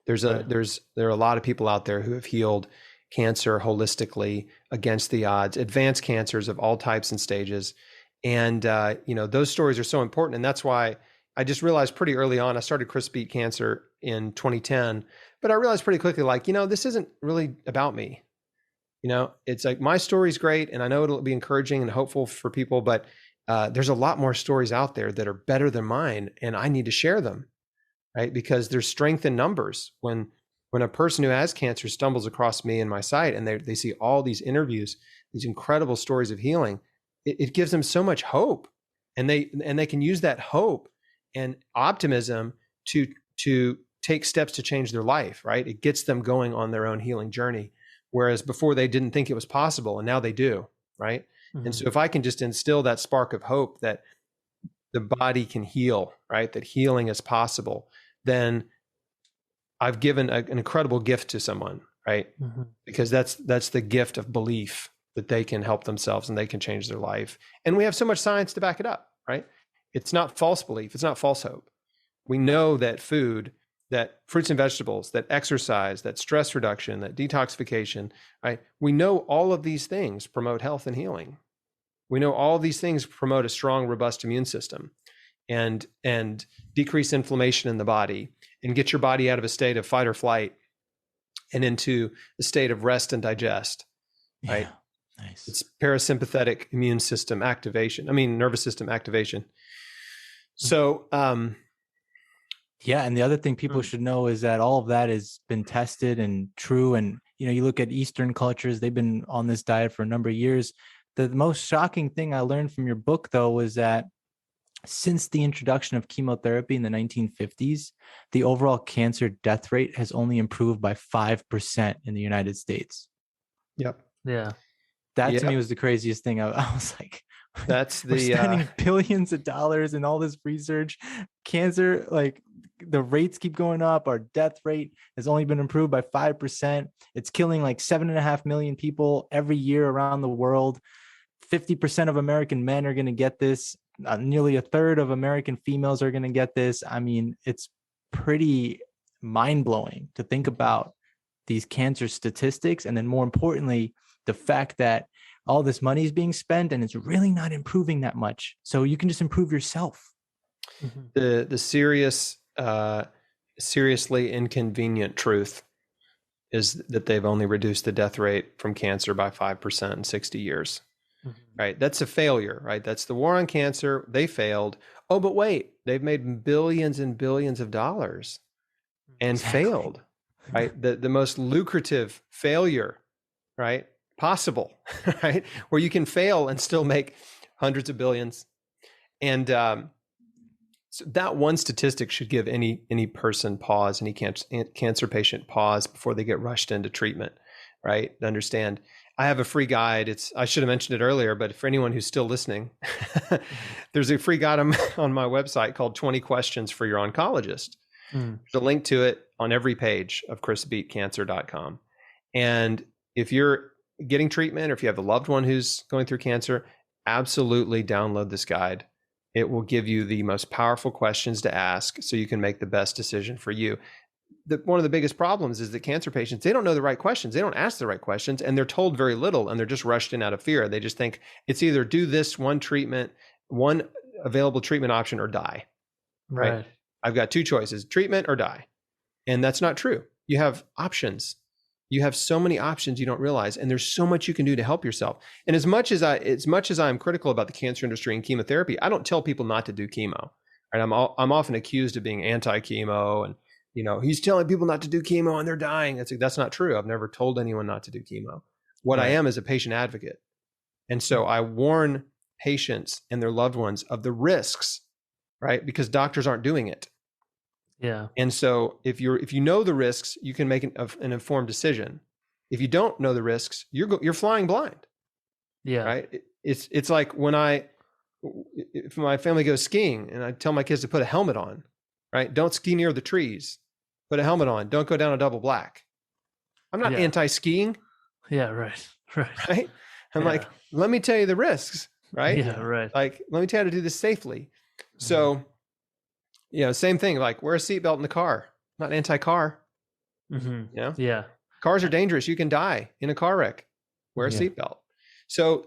There are a lot of people out there who have healed cancer holistically against the odds, advanced cancers of all types and stages. And, those stories are so important. And that's why I just realized pretty early on, I started Chris Beat Cancer in 2010, but I realized pretty quickly, like, this isn't really about me. It's like, my story's great, and I know it'll be encouraging and hopeful for people, but there's a lot more stories out there that are better than mine, and I need to share them, right? Because there's strength in numbers. When a person who has cancer stumbles across me and my site, and they see all these interviews, these incredible stories of healing, it gives them so much hope, and they can use that hope and optimism to take steps to change their life, right? It gets them going on their own healing journey. Whereas before they didn't think it was possible, and now they do, right? And so if I can just instill that spark of hope that the body can heal, right? That healing is possible, then I've given an incredible gift to someone, right? Because that's the gift of belief that they can help themselves and they can change their life. And we have so much science to back it up, right? It's not false belief. It's not false hope. We know that food, that fruits and vegetables, that exercise, that stress reduction, that detoxification, right? We know all of these things promote health and healing. We know all of these things promote a strong, robust immune system and decrease inflammation in the body and get your body out of a state of fight or flight and into a state of rest and digest, right? Yeah, nice. It's parasympathetic immune system activation. Nervous system activation. So, yeah. And the other thing people should know is that all of that has been tested and true. And, you look at Eastern cultures, they've been on this diet for a number of years. The most shocking thing I learned from your book, though, was that since the introduction of chemotherapy in the 1950s, the overall cancer death rate has only improved by 5% in the United States. Yep. Yeah. That to me was the craziest thing. I was like, that's we're spending billions of dollars in all this research. Cancer, like, the rates keep going up. Our death rate has only been improved by 5%. It's killing like 7.5 million people every year around the world. 50% of American men are going to get this. Nearly a third of American females are going to get this. I mean, it's pretty mind-blowing to think about these cancer statistics. And then more importantly, the fact that all this money is being spent and it's really not improving that much. So you can just improve yourself. The seriously inconvenient truth is that they've only reduced the death rate from cancer by 5% in 60 years. Right? That's a failure, right? That's the war on cancer. They failed. Oh, but wait, they've made billions and billions of dollars and failed, right? The most lucrative failure, right? Possible, right? Where you can fail and still make hundreds of billions. And so that one statistic should give any person pause, any cancer patient pause before they get rushed into treatment, right? To understand. I have a free guide. I should have mentioned it earlier, but for anyone who's still listening, there's a free guide on my website called 20 Questions for Your Oncologist. There's a link to it on every page of chrisbeatcancer.com. And if you're getting treatment or if you have a loved one who's going through cancer, absolutely download this guide. It will give you the most powerful questions to ask so you can make the best decision for you. One of the biggest problems is that cancer patients, they don't know the right questions. They don't ask the right questions, and they're told very little, and they're just rushed in out of fear. They just think it's either do this one treatment, one available treatment option, or die. Right? I've got two choices, treatment or die. And that's not true. You have options. You have so many options you don't realize, and there's so much you can do to help yourself. And as much as I'm critical about the cancer industry and chemotherapy, I don't tell people not to do chemo. Right? I'm often accused of being anti-chemo, and he's telling people not to do chemo and they're dying. That's not true. I've never told anyone not to do chemo. What I am is a patient advocate. And so I warn patients and their loved ones of the risks, right? Because doctors aren't doing it. Yeah. And so if you know the risks, you can make an informed decision. If you don't know the risks, you're flying blind. Yeah. Right? It's like if my family goes skiing and I tell my kids to put a helmet on, right? Don't ski near the trees. Put a helmet on. Don't go down a double black. I'm not anti-skiing. Yeah, right. Right? I'm like, let me tell you the risks, right? Yeah, right. Like, let me tell you how to do this safely. So, same thing. Like, wear a seatbelt in the car. I'm not anti-car. Yeah. Cars are dangerous. You can die in a car wreck. Wear a seatbelt. So,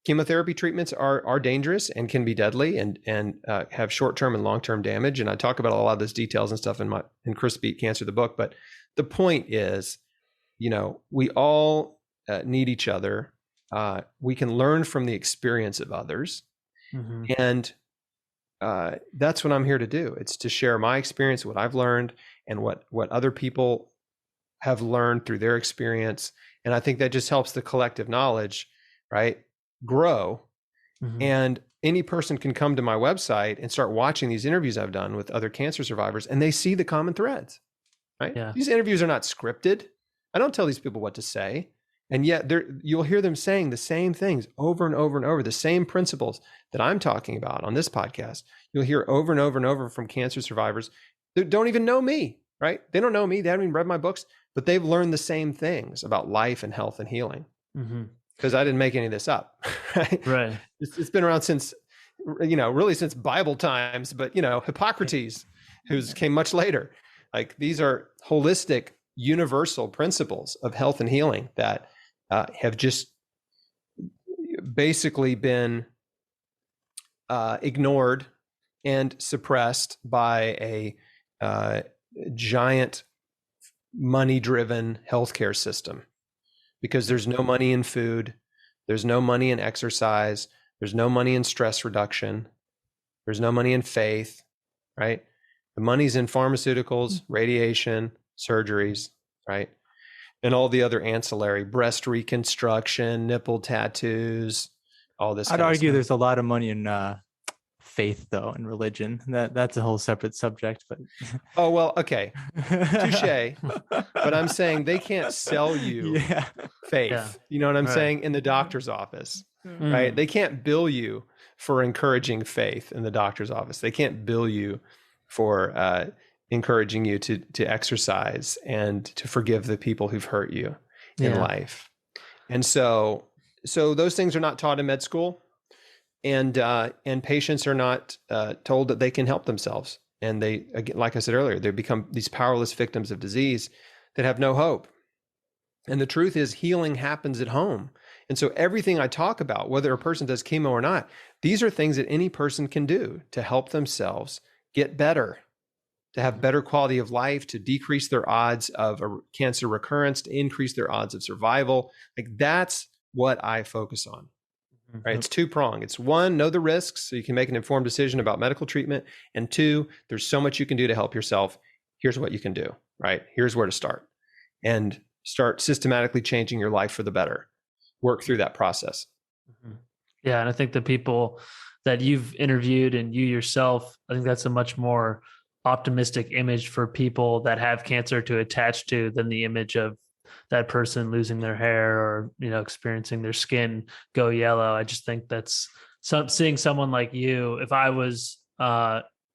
chemotherapy treatments are dangerous and can be deadly and have short-term and long-term damage. And I talk about a lot of those details and stuff in Chris Beat Cancer, the book. But the point is, we all need each other. We can learn from the experience of others. And that's what I'm here to do. It's to share my experience, what I've learned, and what other people have learned through their experience. And I think that just helps the collective knowledge, right, grow. And any person can come to my website and start watching these interviews I've done with other cancer survivors, and they see the common threads, right? Yeah. These interviews are not scripted. I don't tell these people what to say. And yet you'll hear them saying the same things over and over and over, the same principles that I'm talking about on this podcast. You'll hear over and over and over from cancer survivors that don't even know me, right? They don't know me. They haven't even read my books, but they've learned the same things about life and health and healing. Because I didn't make any of this up, right? It's been around since, really since Bible times, but, Hippocrates, who's came much later. Like, these are holistic, universal principles of health and healing that have just basically been ignored and suppressed by a giant money-driven healthcare system. Because there's no money in food, there's no money in exercise, there's no money in stress reduction, there's no money in faith, right? The money's in pharmaceuticals, radiation, surgeries, right? And all the other ancillary, breast reconstruction, nipple tattoos, all this. I'd argue there's a lot of money in faith, though, and religion. That's a whole separate subject. But oh, well, okay, touche. But I'm saying they can't sell you faith. Yeah. You know what I'm saying? In the doctor's office, right? They can't bill you for encouraging faith in the doctor's office. They can't bill you for encouraging you to exercise and to forgive the people who've hurt you in life. And so those things are not taught in med school, and patients are not told that they can help themselves. And they, again, like I said earlier, they become these powerless victims of disease that have no hope. And the truth is, healing happens at home. And so everything I talk about, whether a person does chemo or not, these are things that any person can do to help themselves get better, to have better quality of life, to decrease their odds of a cancer recurrence, to increase their odds of survival. Like, that's what I focus on, right? It's two-pronged. It's one, know the risks so you can make an informed decision about medical treatment. And two, there's so much you can do to help yourself. Here's what you can do, right? Here's where to start. And start systematically changing your life for the better. Work through that process. Yeah. And I think the people that you've interviewed and you yourself, I think that's a much more optimistic image for people that have cancer to attach to than the image of that person losing their hair or, experiencing their skin go yellow. I just think that's seeing someone like you. If I was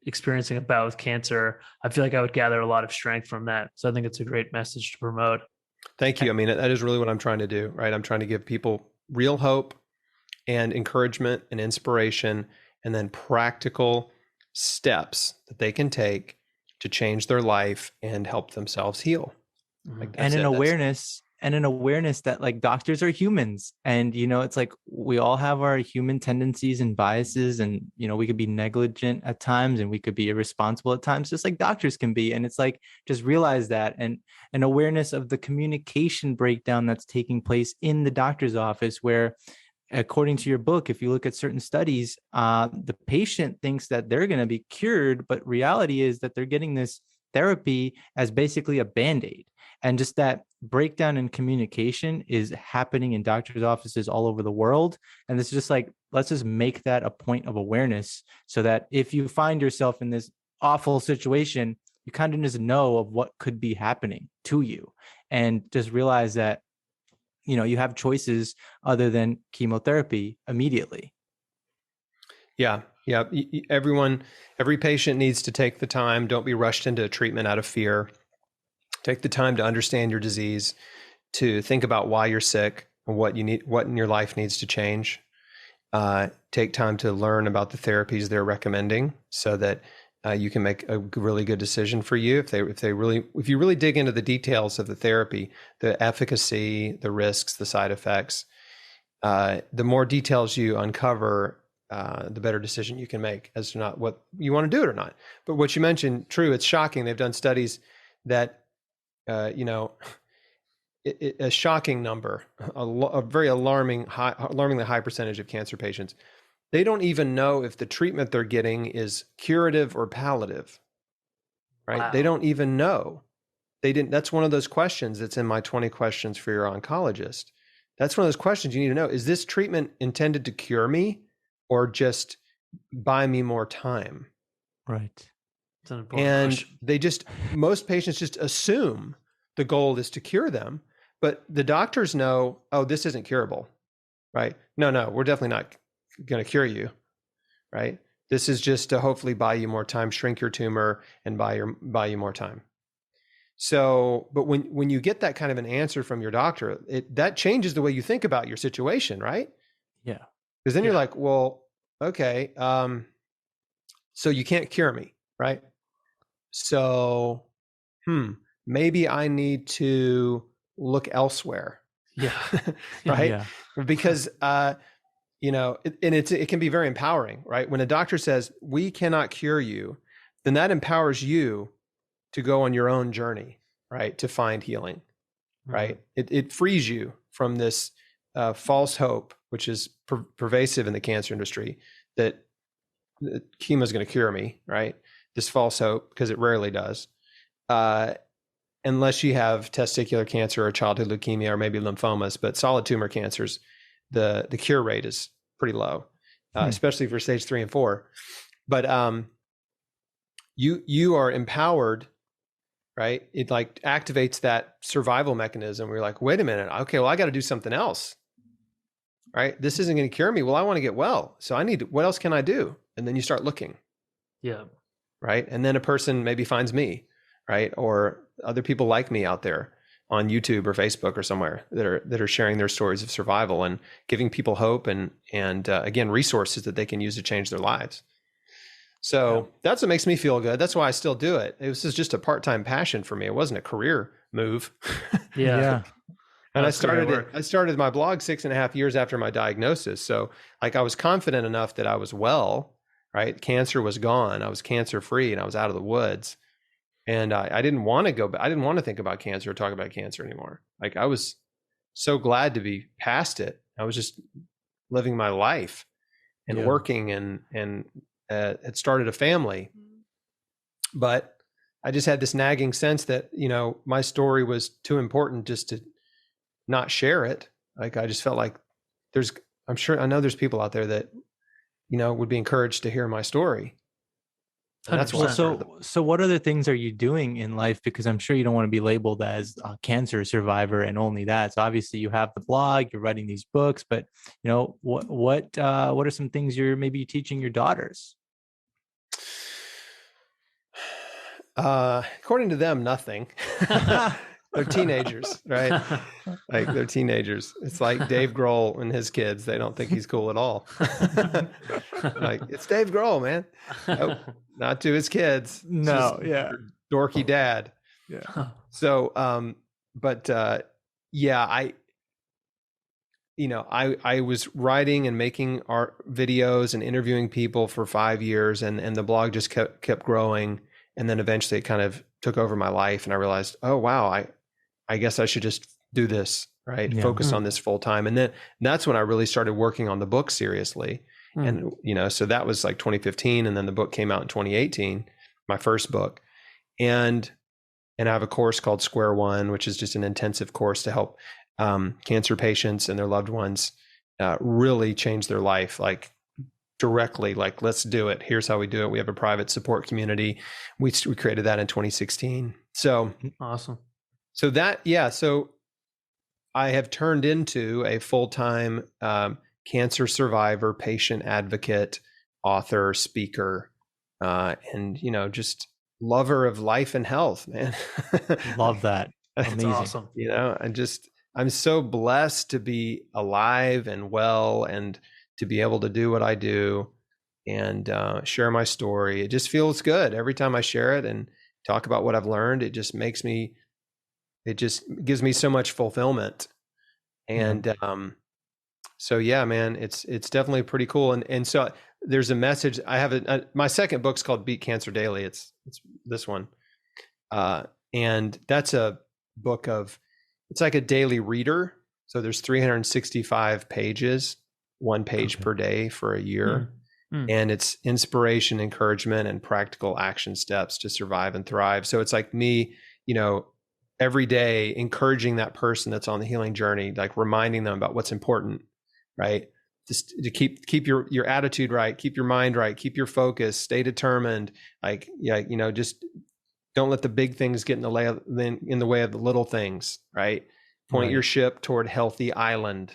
experiencing a bout with cancer, I feel like I would gather a lot of strength from that. So I think it's a great message to promote. Thank you. I mean, that is really what I'm trying to do, right? I'm trying to give people real hope and encouragement and inspiration, and then practical steps that they can take to change their life and help themselves heal. Like, and an awareness that like doctors are humans, and it's like we all have our human tendencies and biases, and we could be negligent at times and we could be irresponsible at times, just like doctors can be. And it's like, just realize that, and an awareness of the communication breakdown that's taking place in the doctor's office, where according to your book, if you look at certain studies, the patient thinks that they're going to be cured, but reality is that they're getting this therapy as basically a Band-Aid. And just that breakdown in communication is happening in doctors' offices all over the world. And it's just like, let's just make that a point of awareness, so that if you find yourself in this awful situation, you kind of just know of what could be happening to you, and just realize that, you have choices other than chemotherapy immediately. Yeah. Yeah. Every patient needs to take the time. Don't be rushed into treatment out of fear. Take the time to understand your disease, to think about why you're sick and what you need, what in your life needs to change. Take time to learn about the therapies they're recommending, so that you can make a really good decision for you. If you really dig into the details of the therapy, the efficacy, the risks, the side effects, the more details you uncover, the better decision you can make as to not what you want to do it or not. But what you mentioned, true, it's shocking. They've done studies that, a shocking number, a very alarmingly high percentage of cancer patients, they don't even know if the treatment they're getting is curative or palliative, right? Wow. They don't even know. That's one of those questions that's in my 20 questions for your oncologist. That's one of those questions you need to know. Is this treatment intended to cure me or just buy me more time? Right. It's an important And question. Most patients just assume the goal is to cure them, but the doctors know, oh, this isn't curable, right? No, we're definitely not going to cure you, right? This is just to hopefully buy you more time, shrink your tumor, and buy you more time. So, but when you get that kind of an answer from your doctor, that changes the way you think about your situation, right? Yeah. Because then you're like, well, okay, so you can't cure me, right? So, maybe I need to look elsewhere. Yeah. Right? Yeah. Because, it can be very empowering, right? When a doctor says, we cannot cure you, then that empowers you to go on your own journey, right? To find healing, right? It frees you from this false hope, which is pervasive in the cancer industry, that chemo is going to cure me, right? This false hope, because it rarely does. Unless you have testicular cancer or childhood leukemia or maybe lymphomas, but solid tumor cancers, the cure rate is pretty low, especially for stage 3 and 4. But you are empowered, right? It like activates that survival mechanism where you're like, wait a minute, okay, well, I got to do something else, right? This isn't going to cure me. Well, I want to get well, so what else can I do? And then you start looking. Yeah. right? And then a person maybe finds me, right? Or other people like me out there on YouTube or Facebook or somewhere that are sharing their stories of survival and giving people hope and again, resources that they can use to change their lives. So that's what makes me feel good. That's why I still do it. It was just a part-time passion for me. It wasn't a career move. Yeah. And I started my blog 6.5 years after my diagnosis. So like I was confident enough that I was well, right? Cancer was gone. I was cancer free and I was out of the woods. And I didn't want to go back. I didn't want to think about cancer or talk about cancer anymore. Like I was so glad to be past it. I was just living my life and working and had started a family. But I just had this nagging sense that, you know, my story was too important just to not share it. Like I just felt like I know there's people out there that, you know, would be encouraged to hear my story. And that's why. So what other things are you doing in life? Because I'm sure you don't want to be labeled as a cancer survivor and only that. So obviously you have the blog, you're writing these books, but you know, what are some things you're maybe teaching your daughters? According to them, nothing. They're teenagers, right? Like they're teenagers. It's like Dave Grohl and his kids. They don't think he's cool at all. Like it's Dave Grohl, man. Nope, not to his kids. No, dorky dad. Yeah. So, I was writing and making art videos and interviewing people for 5 years, and the blog just kept growing. And then eventually it kind of took over my life, and I realized, oh wow, I guess I should just do this, right? Yeah. Focus on this full time. And then that's when I really started working on the book seriously. And, you know, so that was like 2015. And then the book came out in 2018, my first book. And I have a course called Square One, which is just an intensive course to help cancer patients and their loved ones really change their life, like directly, like, let's do it. Here's how we do it. We have a private support community. We created that in 2016. So awesome. So so I have turned into a full-time cancer survivor, patient advocate, author, speaker, and, you know, just lover of life and health, man. Love that. Amazing. Awesome. You know, I'm so blessed to be alive and well and to be able to do what I do and share my story. It just feels good every time I share it and talk about what I've learned. It just gives me so much fulfillment. And so yeah, man, it's definitely pretty cool. And so there's a message. I have my second book's called Beat Cancer Daily. It's this one. And that's a book it's like a daily reader. So there's 365 pages, one page per day for a year. And it's inspiration, encouragement, and practical action steps to survive and thrive. So it's like me, you know, every day encouraging that person that's on the healing journey, like reminding them about what's important, right? Just to keep your attitude right, keep your mind right, keep your focus, stay determined. Like, you know, just don't let the big things get in the way of the little things, right? Point your ship toward healthy island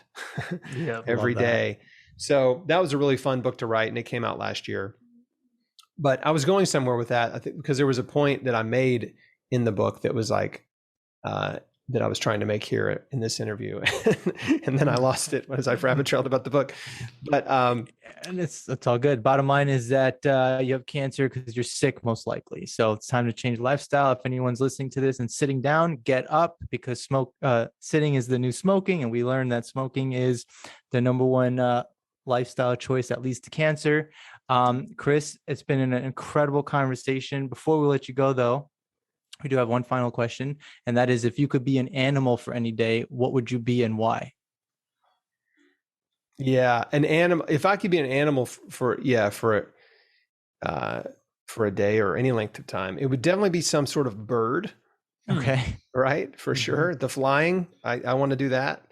every day. So that was a really fun book to write, and it came out last year. But I was going somewhere with that, I think, because there was a point that I made in the book that was like, that I was trying to make here in this interview. And then I lost it as I rabbit trailed about the book. But and it's all good. Bottom line is that you have cancer because you're sick, most likely. So it's time to change lifestyle. If anyone's listening to this and sitting down, get up, because sitting is the new smoking. And we learned that smoking is the number one lifestyle choice that leads to cancer. Chris, it's been an incredible conversation. Before we let you go, though, we do have one final question, and that is, if you could be an animal for any day, what would you be and why? Yeah, an animal. If I could be an animal for a day or any length of time, it would definitely be some sort of bird. Okay. Right, for sure. The flying, I want to do that.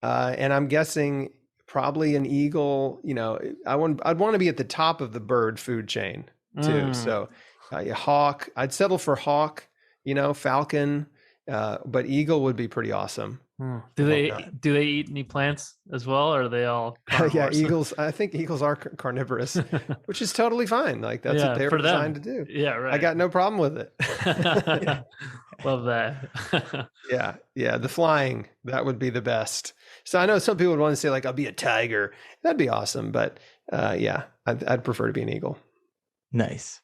And I'm guessing probably an eagle. You know, I'd want to be at the top of the bird food chain too. So a hawk, I'd settle for hawk. You know, falcon, but eagle would be pretty awesome. Do they eat any plants as well, or are they all Yeah, carnivores? eagles. I think eagles are carnivorous, which is totally fine. Like that's what they're designed to do. Yeah, right. I got no problem with it. Love that. Yeah. The flying, that would be the best. So I know some people would want to say like, I'll be a tiger. That'd be awesome. But I'd prefer to be an eagle. Nice.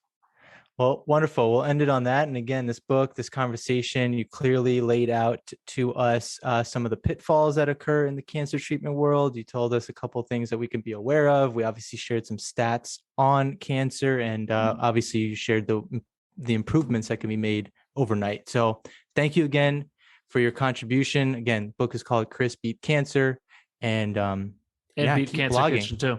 Well, wonderful. We'll end it on that. And again, this book, this conversation, you clearly laid out to us some of the pitfalls that occur in the cancer treatment world. You told us a couple of things that we can be aware of. We obviously shared some stats on cancer, and obviously you shared the improvements that can be made overnight. So thank you again for your contribution. Again, the book is called Chris Beat Cancer, and Beat Cancer blogging. Kitchen too.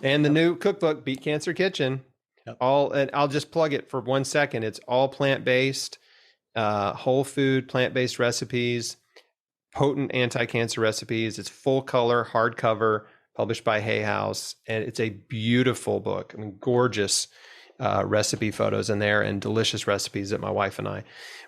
And the new cookbook, Beat Cancer Kitchen. Yep. And I'll just plug it for 1 second. It's all plant-based, whole food, plant-based recipes, potent anti-cancer recipes. It's full color, hardcover, published by Hay House. And it's a beautiful book. I mean, gorgeous recipe photos in there and delicious recipes that my wife and I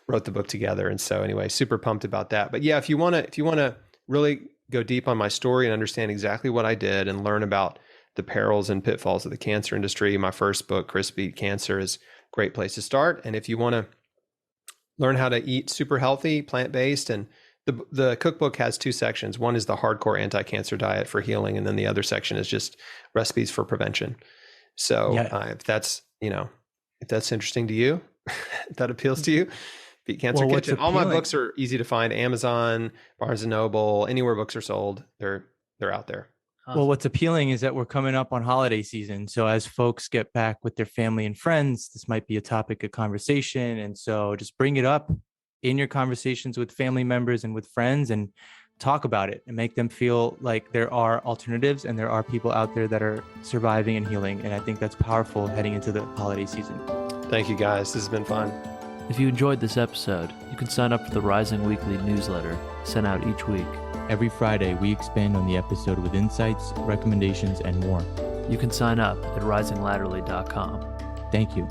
wrote the book together. And so anyway, super pumped about that. But yeah, if you want to really go deep on my story and understand exactly what I did and learn about the perils and pitfalls of the cancer industry, my first book, Chris Beat Cancer, is a great place to start. And if you want to learn how to eat super healthy, plant-based, and the cookbook has 2 sections. One is the hardcore anti-cancer diet for healing, and then the other section is just recipes for prevention. So if that's interesting to you, if that appeals to you, Beat Cancer Kitchen. All my books are easy to find. Amazon, Barnes & Noble, anywhere books are sold, they're out there. Awesome. Well, what's appealing is that we're coming up on holiday season. So as folks get back with their family and friends, this might be a topic of conversation. And so just bring it up in your conversations with family members and with friends and talk about it and make them feel like there are alternatives and there are people out there that are surviving and healing. And I think that's powerful heading into the holiday season. Thank you, guys. This has been fun. If you enjoyed this episode, you can sign up for the Rising Weekly newsletter sent out each week. Every Friday, we expand on the episode with insights, recommendations, and more. You can sign up at risinglaterally.com. Thank you.